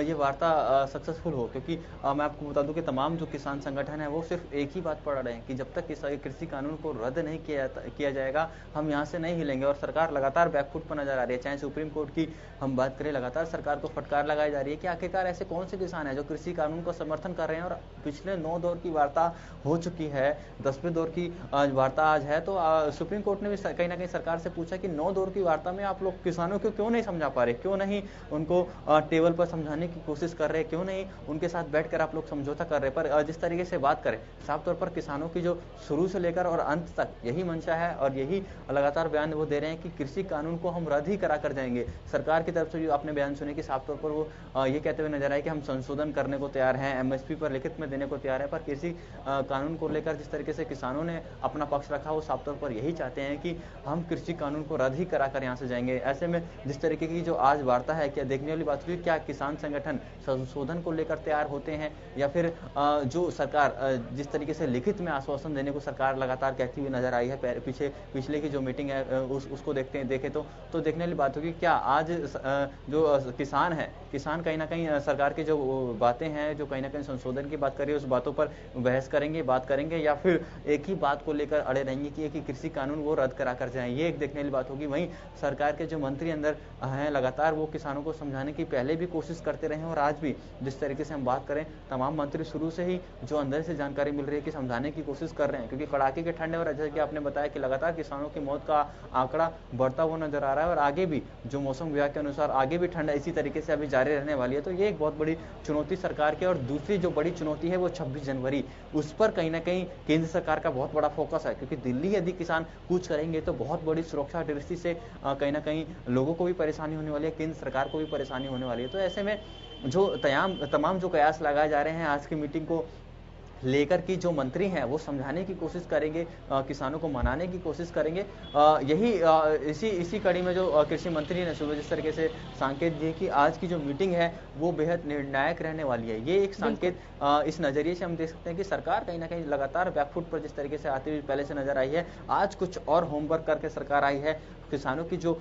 ये वार्ता सक्सेसफुल हो, क्योंकि मैं आपको बता दूं कि तमाम जो किसान संगठन है वो सिर्फ एक ही बात पढ़ रहे हैं कि जब तक कृषि कानून को रद्द नहीं किया जाएगा हम यहाँ से नहीं हिलेंगे। और सरकार लगातार बैकफुट पर नजर आ रही है। चाहे सुप्रीम कोर्ट की हम बात करें, लगातार सरकार को फटकार लगाई जा रही है कि आखिरकार ऐसे कौन से किसान है जो कृषि कानून का समर्थन कर रहे हैं। और पिछले 9 दौर की वार्ता हो चुकी है, 10वें दौर की वार्ता आज है। तो सुप्रीम कोर्ट ने भी कहीं ना कहीं सरकार से पूछा कि 9 दौर की वार्ता में आप लोग किसानों को क्यों नहीं समझा पा रहे, क्यों नहीं उनको टेबल पर समझाने की कोशिश कर रहे, क्यों नहीं उनके साथ बैठकर आप लोग समझौता कर रहे। पर जिस तरीके से बात करें, साफ तौर पर किसानों की जो शुरू से लेकर और अंत तक यही मंशा है और यही लगातार बयान वो दे रहे हैं कि कृषि कानून को हम रद्द ही करा कर जाएंगे। सरकार की तरफ से जो आपने बयान सुने कि साफ तौर पर वो ये कहते हुए नजर आए कि हम संशोधन करने को तैयार हैं, एमएसपी पर लिखित में देने को तैयार है। पर कृषि कानून को लेकर जिस तरीके से किसानों ने अपना पक्ष रखा वो साफ तौर पर यही चाहते हैं कि हम कृषि कानून को रद्द ही कराकर यहाँ से जाएंगे। ऐसे में जिस तरीके की जो आज वार्ता है, क्या देखने वाली बात हुई, क्या किसान संगठन संशोधन को लेकर तैयार होते हैं या फिर जो सरकार जिस तरीके से लिखित में आश्वासन देने को सरकार लगातार कहती हुई नजर आई है, पिछले की जो मीटिंग है उसको देखे तो देखने वाली बात होगी क्या आज जो किसान है, किसान कहीं ना कहीं सरकार की जो बातें हैं, जो कहीं ना कहीं संशोधन की बात कर रही है, उस बातों पर बहस करेंगे, बात करेंगे या फिर एक ही बात को लेकर अड़े रहेंगे कि कृषि कानून वो रद्द करा कर जाएं। ये एक देखने वाली बात होगी। वहीं सरकार के जो मंत्री अंदर हैं लगातार वो किसानों को समझाने की पहले भी कोशिश करते रहे और आज भी जिस तरीके से हम बात करें, तमाम मंत्री शुरू से ही जो अंदर से जानकारी मिल रही है कि समझाने की कोशिश कर रहे हैं, क्योंकि कड़ाके के ठंड और जैसे कि आपने बताया कि लगातार किसानों की मौत का आंकड़ा बढ़ता हुआ नजर आ रहा है और आगे भी जो मौसम विभाग के अनुसार आगे भी ठंड इसी तरीके से अभी जारी रहने वाली है। तो ये एक बहुत बड़ी चुनौती सरकार की। और दूसरी जो बड़ी चुनौती है वो 26 जनवरी, उस पर कहीं ना कहीं केंद्र सरकार का बहुत बड़ा फोकस है, क्योंकि दिल्ली यदि किसान कूच करेंगे तो बहुत बड़ी सुरक्षा दृष्टि से कहीं ना कहीं लोगों को भी परेशानी होने वाली है, केंद्र सरकार को भी परेशानी होने वाली है। तो ऐसे में जो तमाम जो कयास लगाए जा रहे हैं आज की मीटिंग को लेकर की जो मंत्री हैं वो समझाने की कोशिश करेंगे, किसानों को मनाने की कोशिश करेंगे। इसी कड़ी में जो कृषि मंत्री ने सुबह जिस तरीके से संकेत दिए कि आज की जो मीटिंग है वो बेहद निर्णायक रहने वाली है, ये एक संकेत इस नजरिए से हम देख सकते हैं कि सरकार कहीं ना कहीं लगातार बैकफुट पर जिस तरीके से आती हुई पहले से नजर आई है, आज कुछ और होमवर्क करके सरकार आई है, किसानों की जो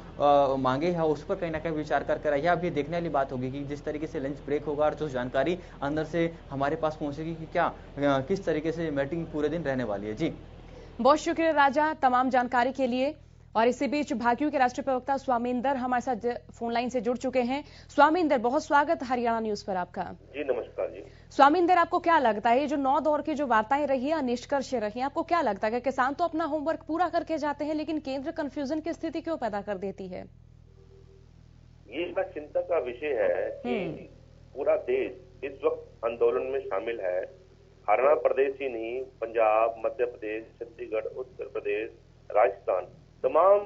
मांगे है उस पर कहीं ना कहीं विचार करके रही है। अब ये देखने वाली बात होगी कि जिस तरीके से लंच ब्रेक होगा और जो जानकारी अंदर से हमारे पास पहुंचेगी कि क्या किस तरीके से मीटिंग पूरे दिन रहने वाली है। जी बहुत शुक्रिया राजा तमाम जानकारी के लिए। और इसी बीच भाकियू के राष्ट्रीय प्रवक्ता स्वामींदर हमारे साथ फोन लाइन से जुड़ चुके हैं। स्वामींदर, बहुत स्वागत हरियाणा न्यूज पर आपका। जी नमस्कार जी। स्वामींदर, आपको क्या लगता है ये जो 9 दौर की जो वार्ताएं रही है, निष्कर्ष रही है, आपको क्या लगता है कि किसान तो अपना होमवर्क पूरा करके जाते हैं, लेकिन केंद्र कंफ्यूजन की स्थिति क्यों पैदा कर देती है? ये बड़ा चिंता का विषय है कि पूरा देश इस वक्त आंदोलन में शामिल है। हरियाणा प्रदेश ही नहीं, पंजाब, मध्य प्रदेश, छत्तीसगढ़, उत्तर प्रदेश, राजस्थान, तमाम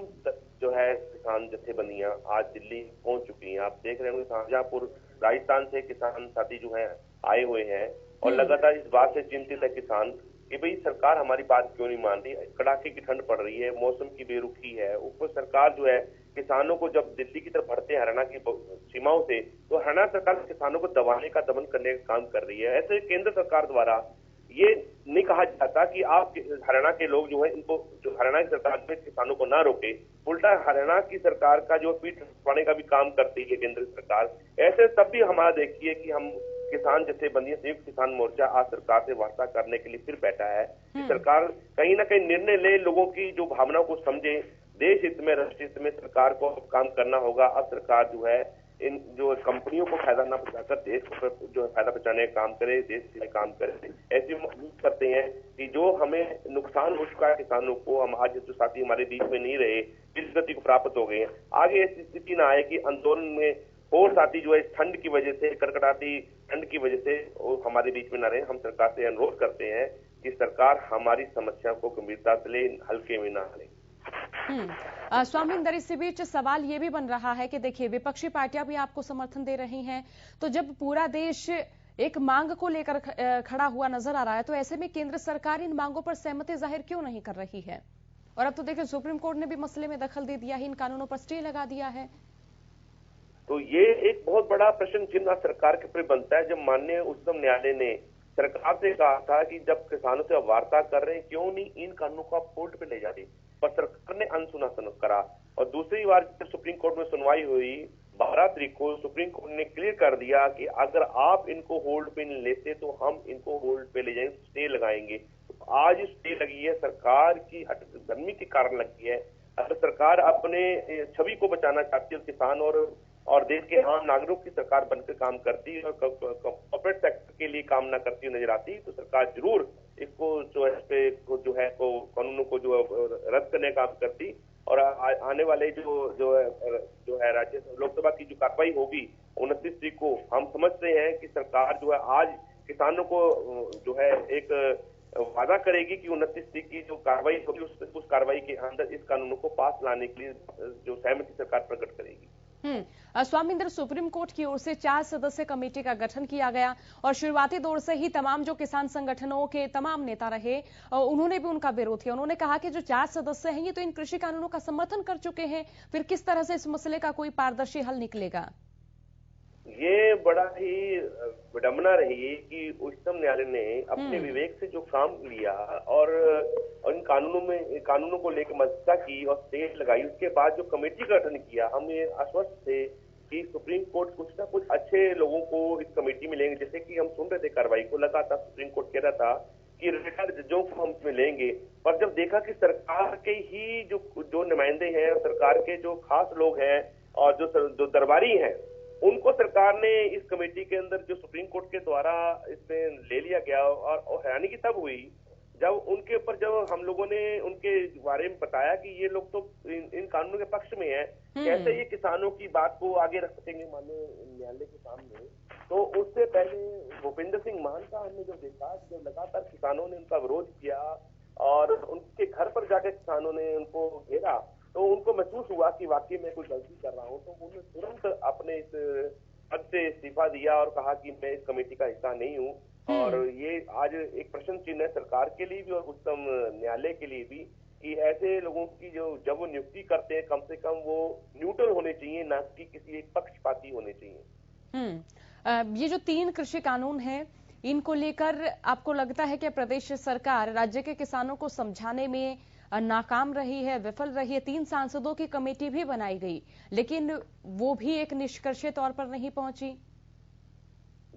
जो है किसान जथेबंदियां आज दिल्ली पहुंच चुकी हैं। आप देख रहे होंगे शाहजहांपुर राजस्थान से किसान साथी जो है आए हुए हैं और लगातार इस बात से चिंतित है किसान कि भाई सरकार हमारी बात क्यों नहीं मान रही। कड़ाके की ठंड पड़ रही है, मौसम की बेरुखी है, ऊपर सरकार जो है किसानों को जब दिल्ली की तरफ बढ़ते हैं हरियाणा की सीमाओं से, तो हरियाणा सरकार किसानों को दबाने का, दमन करने का काम कर रही है। ऐसे केंद्र सरकार द्वारा ये नहीं कहा जाता कि आप हरियाणा के लोग जो है इनको, जो हरियाणा की सरकार में किसानों को ना रोके, उल्टा हरियाणा की सरकार का जो पीठ थपथपाने का भी काम करती है केंद्र सरकार। ऐसे तब भी हमारा देखिए कि हम किसान जथेबंदी संयुक्त किसान मोर्चा आज सरकार से वार्ता करने के लिए फिर बैठा है कि सरकार कहीं ना कहीं निर्णय ले, लोगों की जो भावनाओं को समझे, देश हित में, राष्ट्र हित में सरकार को काम करना होगा। अब सरकार जो है इन जो कंपनियों को फायदा ना पहुंचाकर देश को जो है फायदा पहुंचाने का काम करे, देश के लिए काम करे। ऐसी उम्मीद करते हैं कि जो हमें नुकसान हो चुका है किसानों को, हम आज जो साथी हमारे बीच में नहीं रहे, इस गति को प्राप्त हो गए हैं, आगे ऐसी स्थिति ना आए कि आंदोलन में और साथी जो है ठंड की वजह से, कड़कड़ाती ठंड की वजह से वो हमारे बीच में न रहे। हम सरकार से अनुरोध करते हैं कि सरकार हमारी समस्या को गंभीरता से ले, हल्के में ना ले। स्वामींदर, इसी बीच सवाल ये भी बन रहा है कि देखिए विपक्षी पार्टियां भी आपको समर्थन दे रही हैं, तो जब पूरा देश एक मांग को लेकर खड़ा हुआ नजर आ रहा है, तो ऐसे में केंद्र सरकार इन मांगों पर सहमति जाहिर क्यों नहीं कर रही है? और अब तो देखिए सुप्रीम कोर्ट ने भी मसले में दखल दे दिया है, इन कानूनों पर स्टे लगा दिया है। तो ये एक बहुत बड़ा प्रश्न चिन्ह सरकार के ऊपर बनता है। जब माननीय उच्चतम न्यायालय ने सरकार से कहा था कि जब किसानों से वार्ता कर रहे हैं, क्यों नहीं इन कानूनों को आप कोर्ट पे ले जा रहे, पर सरकार ने अनसुना करा। और दूसरी बार जब सुप्रीम कोर्ट में सुनवाई हुई 12 तारीख को, सुप्रीम कोर्ट ने क्लियर कर दिया कि अगर आप इनको होल्ड पे नहीं लेते तो हम इनको होल्ड पे ले जाएंगे, स्टे लगाएंगे। तो आज स्टे लगी है, सरकार की हठधर्मी के कारण लगी है। अगर सरकार अपने छवि को बचाना चाहती है, किसान और देश के आम नागरिकों की सरकार बनकर काम करती और कॉर्पोरेट सेक्टर के लिए काम ना करती नजर आती, तो सरकार जरूर इसको जो है कानूनों को जो रद्द करने का काम करती। और आने वाले जो है राज्य लोकसभा की जो कार्रवाई होगी 29 तारीख को, हम समझते हैं कि सरकार जो है आज किसानों को जो है एक वादा करेगी कि 29 तारीख की जो कार्रवाई होगी उस कार्रवाई के अंदर इस कानूनों को पास लाने के लिए जो सहमति सरकार प्रकट करेगी। स्वामींदर, सुप्रीम कोर्ट की ओर से 4 सदस्य कमेटी का गठन किया गया और शुरुआती दौर से ही तमाम जो किसान संगठनों के तमाम नेता रहे, उन्होंने भी उनका विरोध किया। उन्होंने कहा कि जो 4 सदस्य हैं ये तो इन कृषि कानूनों का समर्थन कर चुके हैं, फिर किस तरह से इस मसले का कोई पारदर्शी हल निकलेगा? ये बड़ा ही विडंबना रही कि उच्चतम न्यायालय ने अपने विवेक से जो काम लिया और इन कानूनों को लेकर मसला की और स्टे लगाई, उसके बाद जो कमेटी का गठन किया, हम ये आश्वस्त थे कि सुप्रीम कोर्ट कुछ ना कुछ अच्छे लोगों को इस कमेटी में लेंगे। जैसे कि हम सुन रहे थे कार्रवाई को, लगातार सुप्रीम कोर्ट कह रहा था कि रिटायर्ड जजों को हम इसमें लेंगे, पर जब देखा कि सरकार के ही जो नुमाइंदे हैं, सरकार के जो खास लोग हैं और जो दरबारी हैं, उनको सरकार ने इस कमेटी के अंदर जो सुप्रीम कोर्ट के द्वारा इसमें ले लिया गया। और हैरानी की तब हुई जब उनके ऊपर जब हम लोगों ने उनके बारे में बताया कि ये लोग तो इन कानूनों के पक्ष में है, कैसे ये किसानों की बात को आगे रख सकेंगे माननीय न्यायालय के सामने। तो उससे पहले भूपेंद्र सिंह मान का हमने जब देखा, जब लगातार किसानों ने उनका विरोध किया और उनके घर पर जाकर किसानों ने उनको घेरा, तो उनको महसूस हुआ कि वाकई मैं कोई गलती कर रहा हूं। तो उन्होंने तुरंत अपने इस पद से इस्तीफा दिया और कहा कि मैं इस कमेटी का हिस्सा नहीं हूं। और ये आज एक प्रश्न चिन्ह है सरकार के लिए भी और उच्चतम न्यायालय के लिए भी कि ऐसे लोगों की जब वो नियुक्ति करते हैं, कम से कम वो न्यूट्रल होने चाहिए, ना कि किसी एक पक्षपाती होने चाहिए। ये जो 3 कृषि कानून हैं, इनको लेकर आपको लगता है कि प्रदेश सरकार राज्य के किसानों को समझाने में नाकाम रही है, विफल रही है? 3 सांसदों की कमेटी भी बनाई गई, लेकिन वो भी एक निष्कर्ष तौर पर नहीं पहुंची।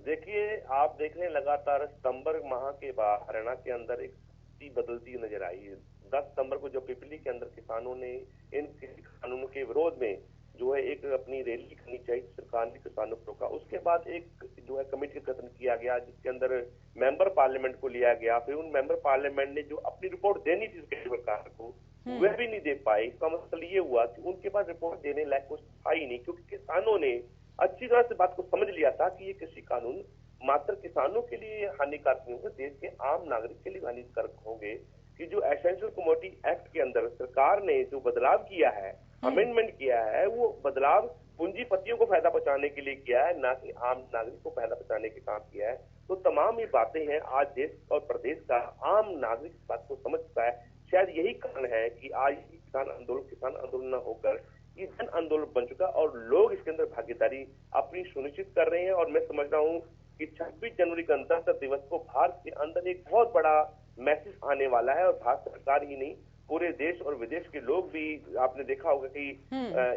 देखिए, आप देख रहे हैं लगातार सितंबर माह के बाद हरियाणा के अंदर एक स्थिति बदलती नजर आई है। 10 सितंबर को जो पिपली के अंदर किसानों ने इन कृषि कानूनों के विरोध में जो है एक अपनी रैली करनी चाहिए, सरकार ने किसानों को रोका। उसके बाद एक जो है कमेटी का गठन किया गया, जिसके अंदर मेंबर पार्लियामेंट को लिया गया। फिर उन मेंबर पार्लियामेंट ने जो अपनी रिपोर्ट देनी थी सरकार को वह भी नहीं दे पाई। इसका मतलब ये हुआ कि उनके पास रिपोर्ट देने लायक कुछ था ही नहीं, क्योंकि किसानों ने अच्छी तरह से बात को समझ लिया था कि ये कृषि कानून मात्र किसानों के लिए हानिकारक नहीं होंगे, देश के आम नागरिक के लिए हानिकारक होंगे। कि जो एसेंशियल कमोडिटी एक्ट के अंदर सरकार ने जो बदलाव किया है, अमेंडमेंट किया है, वो बदलाव पूंजीपतियों को फायदा पहुंचाने के लिए किया है, ना कि आम नागरिक को फायदा पहुंचाने के काम किया है। तो तमाम ये बातें हैं, आज देश और प्रदेश का आम नागरिक इस बात को समझ चुका है। शायद यही कारण है कि आज किसान आंदोलन न होकर ये जन आंदोलन बन चुका और लोग इसके अंदर भागीदारी अपनी सुनिश्चित कर रहे हैं। और मैं समझ रहा हूँ कि 26 जनवरी गणतंत्र दिवस को भारत के अंदर एक बहुत बड़ा मैसेज आने वाला है। और भारत सरकार ही नहीं, पूरे देश और विदेश के लोग भी, आपने देखा होगा कि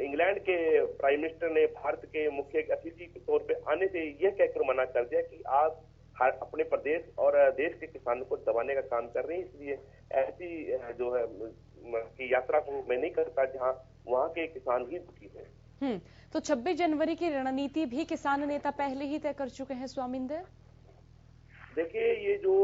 इंग्लैंड के प्राइम मिनिस्टर ने भारत के मुख्य अतिथि के तौर पे आने से यह कहकर मना कर दिया कि आप अपने प्रदेश और देश के किसानों को दबाने का काम कर रहे हैं, इसलिए ऐसी जो है की यात्रा को मैं नहीं करता जहां वहां के किसान ही दुखी है। तो 26 जनवरी की रणनीति भी किसान नेता पहले ही तय कर चुके हैं स्वामिंदर। देखिए, ये जो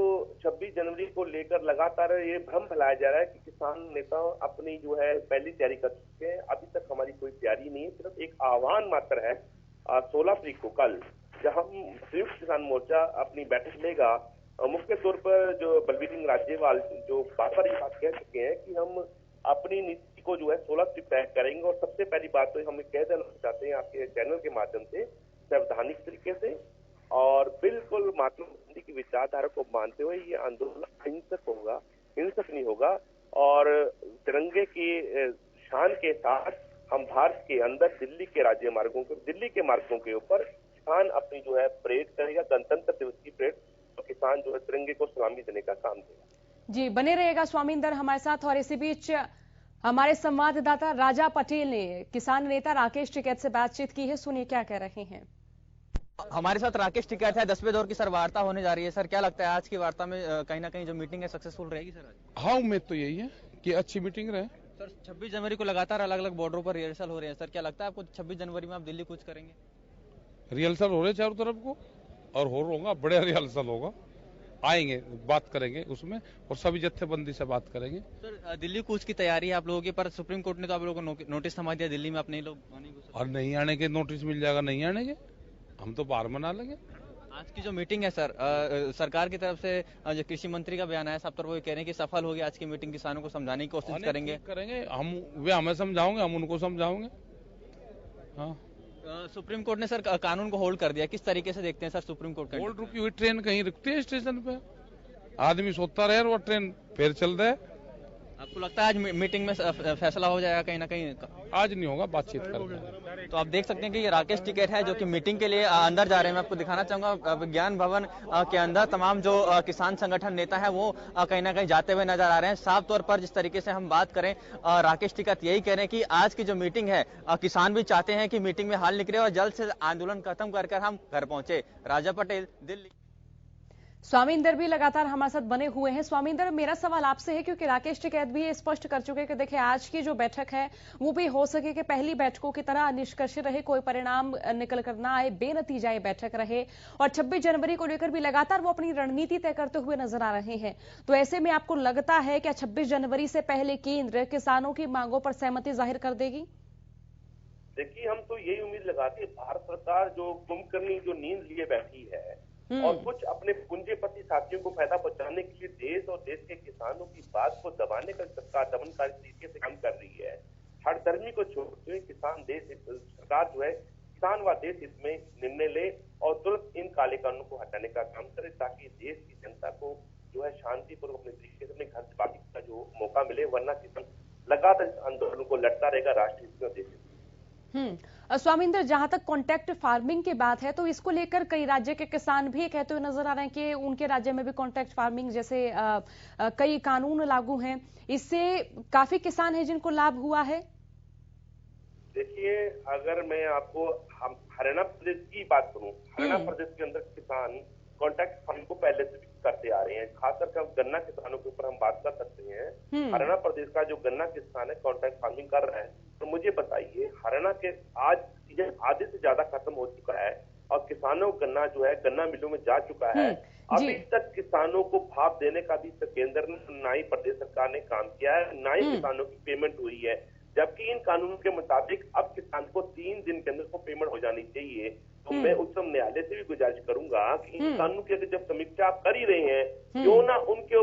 26 जनवरी को लेकर लगातार ये भ्रम फैलाया जा रहा है कि किसान नेता अपनी जो है पहली तैयारी कर चुके हैं। अभी तक हमारी कोई तैयारी नहीं है, सिर्फ एक आह्वान मात्र है। 16 तारीख को कल जब हम संयुक्त किसान मोर्चा अपनी बैठक लेगा, मुख्य तौर पर जो बलबीर सिंह राजेवाल जो बार-बार ये बात कह चुके हैं कि हम अपनी नीति को जो है 16 से तय करेंगे। और सबसे पहली बात तो हम कह देना चाहते हैं आपके चैनल के माध्यम से, संवैधानिक तरीके से और बिल्कुल महात्मा गांधी की विचारधारा को मानते हुए ये आंदोलन अहिंसक होगा, हिंसक नहीं होगा। और तिरंगे की शान के साथ हम भारत के अंदर दिल्ली के मार्गों के ऊपर किसान अपनी जो है परेड करेगा, गणतंत्र दिवस की परेड। तो किसान जो है तिरंगे को सलामी देने का काम करेगा। जी, बने रहेगा स्वामिंदर हमारे साथ। और इसी बीच हमारे संवाददाता राजा पटेल ने किसान नेता राकेश टिकैत से बातचीत की है, सुनिए क्या कह रहे हैं। हमारे साथ राकेश टिकैत है, 10वें दौर की सर वार्ता होने जा रही है। सर, क्या लगता है आज की वार्ता में कहीं ना कहीं जो मीटिंग है सक्सेसफुल रहेगी सर? हाँ, उम्मीद तो यही है कि अच्छी मीटिंग रहे। सर, 26 जनवरी को लगातार अलग अलग बॉर्डरों पर रिहर्सल हो रहे हैं। सर, क्या लगता है आपको 26 जनवरी में आप दिल्ली कूच करेंगे? रिहर्सल हो रहे चारों तरफ को और होगा, बड़े रिहर्सल होगा, आएंगे, बात करेंगे उसमें और सभी जत्थेबंदी से बात करेंगे। सर, दिल्ली कूच की तैयारी है आप लोगों की, पर सुप्रीम कोर्ट ने तो आप लोगों को नोटिस थमा दिया, दिल्ली में आप नहीं लोग और नहीं आने के नोटिस मिल जाएगा, नहीं आने के हम तो बाहर मना लेंगे। आज की जो मीटिंग है सर, सरकार की तरफ से जो कृषि मंत्री का बयान आया, सब तरफ वो कह रहे हैं कि सफल होगी आज की मीटिंग, किसानों को समझाने की कोशिश करेंगे हम, वे हमें समझाओगे, हम उनको समझाओगे। हाँ, सुप्रीम कोर्ट ने सर कानून को होल्ड कर दिया, किस तरीके से देखते हैं सर सुप्रीम कोर्ट का? होल्ड रुकी हुई ट्रेन कहीं रुकती है स्टेशन पे, आदमी सोता रहे और वो ट्रेन फिर चल रहा है। आपको लगता है आज मीटिंग में फैसला हो जाएगा कहीं ना कहीं? आज नहीं होगा, बातचीत करेंगे। तो आप देख सकते हैं कि ये राकेश टिकैत है जो कि मीटिंग के लिए अंदर जा रहे हैं। मैं आपको दिखाना चाहूंगा विज्ञान भवन के अंदर तमाम जो किसान संगठन नेता है वो कहीं ना कहीं जाते हुए नजर आ रहे हैं। साफ तौर पर जिस तरीके से हम बात करें, राकेश टिकैत यही कह रहे हैं कि आज की जो मीटिंग है, किसान भी चाहते हैं कि मीटिंग में हाल निकले और जल्द से आंदोलन खत्म कर हम घर पहुंचे। राजा पटेल, दिल्ली। स्वामिंदर भी लगातार हमारे साथ बने हुए हैं। स्वामिंदर, मेरा सवाल आपसे है, क्योंकि राकेश टिकैत भी ये स्पष्ट कर चुके हैं कि देखिए आज की जो बैठक है वो भी हो सके कि पहली बैठकों की तरह निष्कर्ष रहे, कोई परिणाम निकल कर ना आए, बेनतीजा ये बैठक रहे। और 26 जनवरी को लेकर भी लगातार वो अपनी रणनीति तय करते हुए नजर आ रहे हैं। तो ऐसे में आपको लगता है कि 26 जनवरी से पहले केंद्र किसानों की मांगों पर सहमति जाहिर कर देगी? देखिए, हम तो यही उम्मीद लगाते हैं, भारत सरकार जो कुंभकर्णी जो नींद लिए बैठी है और कुछ अपने पूंजीपति साथियों को फायदा पहुंचाने के लिए देश और देश के किसानों की बात को दबाने का सरकार दमनकारी तरीके से काम कर रही है। हठधर्मी को छोड़ते हुए किसान देश सरकार जो है किसान व देश इसमें निर्णय ले और तुरंत इन काले कानूनों को हटाने का काम करे, ताकि देश की जनता को जो है शांतिपूर्वक अपने तरीके से अपने घर से बाकी का जो मौका मिले। वरना किसान लगातार इस आंदोलन को लड़ता रहेगा राष्ट्रीय हित में, देश। स्वामिंदर, जहां तक कॉन्ट्रैक्ट फार्मिंग की बात है तो इसको लेकर कई राज्य के किसान भी कहते हुए नजर आ रहे हैं कि उनके राज्य में भी कॉन्ट्रैक्ट फार्मिंग जैसे कई कानून लागू हैं, इससे काफी किसान हैं जिनको लाभ हुआ है। देखिए, अगर मैं आपको हरियाणा प्रदेश की बात करूं, हरियाणा प्रदेश के अंदर किसान कॉन्ट्रैक्ट फार्मिंग को पहले से भी करते आ रहे हैं। खासकर गन्ना किसानों के ऊपर हम बात कर सकते हैं। हरियाणा प्रदेश का जो गन्ना किसान है कॉन्ट्रैक्ट फार्मिंग कर रहा है। तो मुझे बताइए, हरियाणा के आज सीजन आधे से ज्यादा खत्म हो चुका है और किसानों को गन्ना जो है गन्ना मिलों में जा चुका है। अभी तक किसानों को भाव देने का भी केंद्र ने ना ही प्रदेश सरकार ने काम किया है, ना ही किसानों की पेमेंट हुई है। जबकि इन कानूनों के मुताबिक अब किसान को 3 दिन के अंदर को पेमेंट हो जानी चाहिए। तो मैं उच्चतम न्यायालय से भी गुजारिश करूंगा कि इन कानून की जब समीक्षा आप कर ही रहे हैं, क्यों ना उनके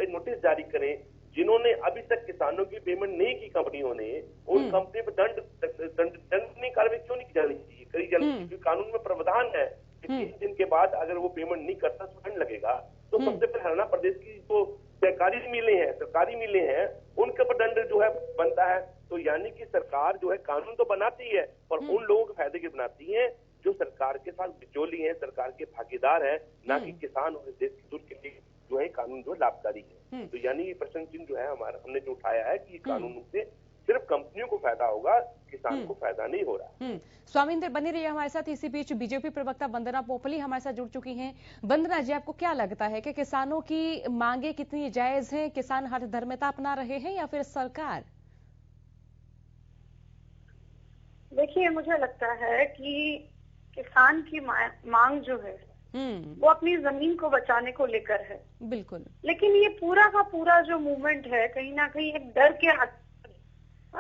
नोटिस जारी करें जिन्होंने अभी तक किसानों की पेमेंट नहीं की कंपनियों ने, उन कंपनी पर दंडनीय कार्रवाई क्यों नहीं की जानी चाहिए, करी जानी चाहिए। कानून में प्रावधान है कि 3 दिन के बाद अगर वो पेमेंट नहीं करता तो दंड लगेगा। तो सबसे पहले हरियाणा प्रदेश की जो सरकारी मिलें हैं उनके ऊपर दंड जो है बनता है। तो यानी कि सरकार जो है कानून तो बनाती है और उन लोगों के फायदे के बनाती है जो सरकार के साथ बिचौली हैं, सरकार के भागीदार हैं, ना कि किसान और देश के हित के लिए जो है कानून जो लाभकारी है। तो यानी प्रश्न चिन्ह जो है हमने जो उठाया है कि कानून से सिर्फ कंपनियों को फायदा होगा, किसान को फायदा नहीं हो रहा। स्वामिंदर बने रहिए हमारे साथ। इसी बीच बीजेपी प्रवक्ता वंदना पोपली हमारे साथ जुड़ चुकी हैं। वंदना जी, आपको क्या लगता है कि किसानों की मांगे कितनी जायज हैं? किसान हठधर्मिता अपना रहे हैं या फिर सरकार? देखिए, मुझे लगता है कि किसान की मांग जो है वो अपनी जमीन को बचाने को लेकर है। बिल्कुल। लेकिन ये पूरा का पूरा जो मूवमेंट है कहीं ना कहीं एक डर के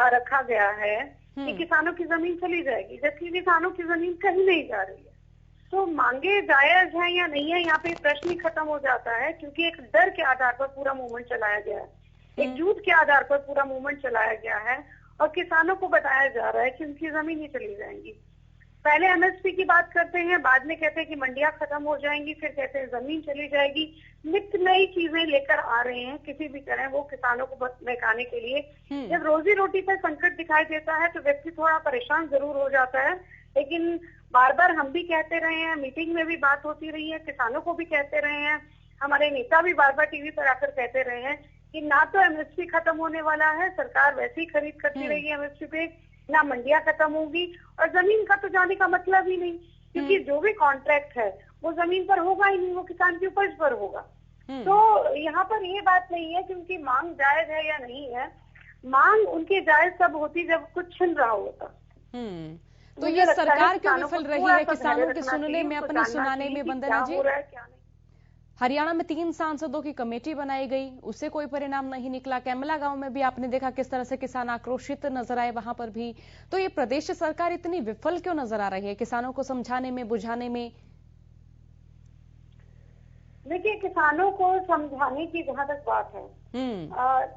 रखा गया है कि किसानों की जमीन चली जाएगी, जबकि किसानों की जमीन कहीं नहीं जा रही है। तो मांगे जायज है या नहीं है, यहाँ पे प्रश्न ही खत्म हो जाता है, क्योंकि एक डर के आधार पर पूरा मूवमेंट चलाया गया है, एक झूठ के आधार पर पूरा मूवमेंट चलाया गया है और किसानों को बताया जा रहा है कि उनकी जमीन ही चली जाएंगी। पहले एमएसपी की बात करते हैं, बाद में कहते हैं कि मंडियां खत्म हो जाएंगी, फिर कहते हैं जमीन चली जाएगी। नित्य नई चीजें लेकर आ रहे हैं किसी भी तरह वो किसानों को बहकाने के लिए। जब रोजी रोटी पर संकट दिखाई देता है तो व्यक्ति थोड़ा परेशान जरूर हो जाता है, लेकिन बार बार हम भी कहते रहे हैं, मीटिंग में भी बात होती रही है, किसानों को भी कहते रहे हैं, हमारे नेता भी बार बार टीवी पर आकर कहते रहे हैं कि ना तो एमएसपी खत्म होने वाला है, सरकार वैसे ही खरीद करती रही है एमएसपी पे, ना मंडियां खत्म होगी और जमीन का तो जाने का मतलब ही नहीं, क्योंकि जो भी कॉन्ट्रैक्ट है वो जमीन पर होगा ही नहीं, वो किसान की उपज पर होगा। तो यहाँ पर ये बात नहीं है कि उनकी मांग जायज है या नहीं है, मांग उनकी जायज तब होती जब कुछ छिन रहा होता। तो ये सरकार क्यों विफल रही है किसानों के सुनने में, अपने सुनाने में? वंदना जी, हरियाणा में 3 सांसदों की कमेटी बनाई गई, उससे कोई परिणाम नहीं निकला। कैमला गांव में भी आपने देखा किस तरह से किसान आक्रोशित नजर आए वहां पर भी। तो ये प्रदेश सरकार इतनी विफल क्यों नजर आ रही है किसानों को समझाने में, बुझाने में? देखिए, किसानों को समझाने की जहाँ तक बात है,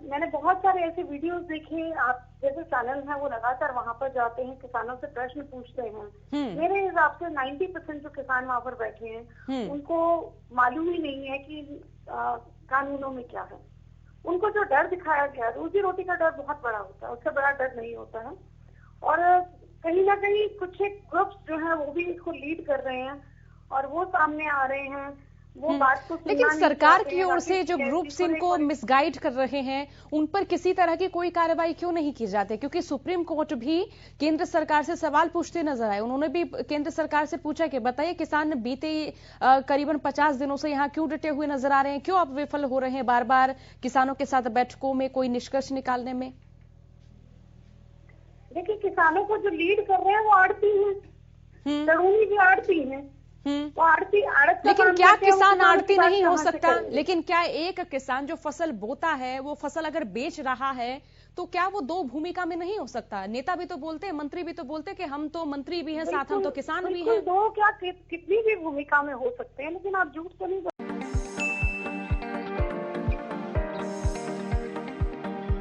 मैंने बहुत सारे ऐसे वीडियोस देखे, आप जैसे चैनल है वो लगातार वहाँ पर जाते हैं, किसानों से प्रश्न पूछते हैं। मेरे हिसाब से 90% जो किसान वहाँ पर बैठे हैं उनको मालूम ही नहीं है कि कानूनों में क्या है। उनको जो डर दिखाया गया, रोजी रोटी का डर बहुत बड़ा होता है, उससे बड़ा डर नहीं होता है। और कहीं ना कहीं कुछ एक ग्रुप्स जो है वो भी इसको लीड कर रहे हैं और वो सामने आ रहे हैं, वो बात को लेकिन सरकार की ओर से जो ग्रुप्स इनको मिसगाइड कर रहे हैं उन पर किसी तरह की कोई कार्रवाई क्यों नहीं की जाती? क्योंकि सुप्रीम कोर्ट भी केंद्र सरकार से सवाल पूछते नजर आए। उन्होंने भी केंद्र सरकार से पूछा कि बताइए किसान बीते करीबन 50 दिनों से यहाँ क्यों डटे हुए नजर आ रहे हैं, क्यों आप विफल हो रहे हैं बार बार किसानों के साथ बैठकों में कोई निष्कर्ष निकालने में? देखिए, किसानों को जो लीड कर रहे हैं वो आड़ती हैं, तरुणी भी आड़ती हैं। तो लेकिन क्या किसान आड़ती नहीं हो सकता? लेकिन क्या एक किसान जो फसल बोता है वो फसल अगर बेच रहा है तो क्या वो 2 भूमिका में नहीं हो सकता? नेता भी तो बोलते हैं, मंत्री भी तो बोलते हैं कि हम तो मंत्री भी हैं, साथ हम तो किसान भी हैं। 2 क्या कितनी भी भूमिका में हो सकते हैं, लेकिन आप झूठ तो नहीं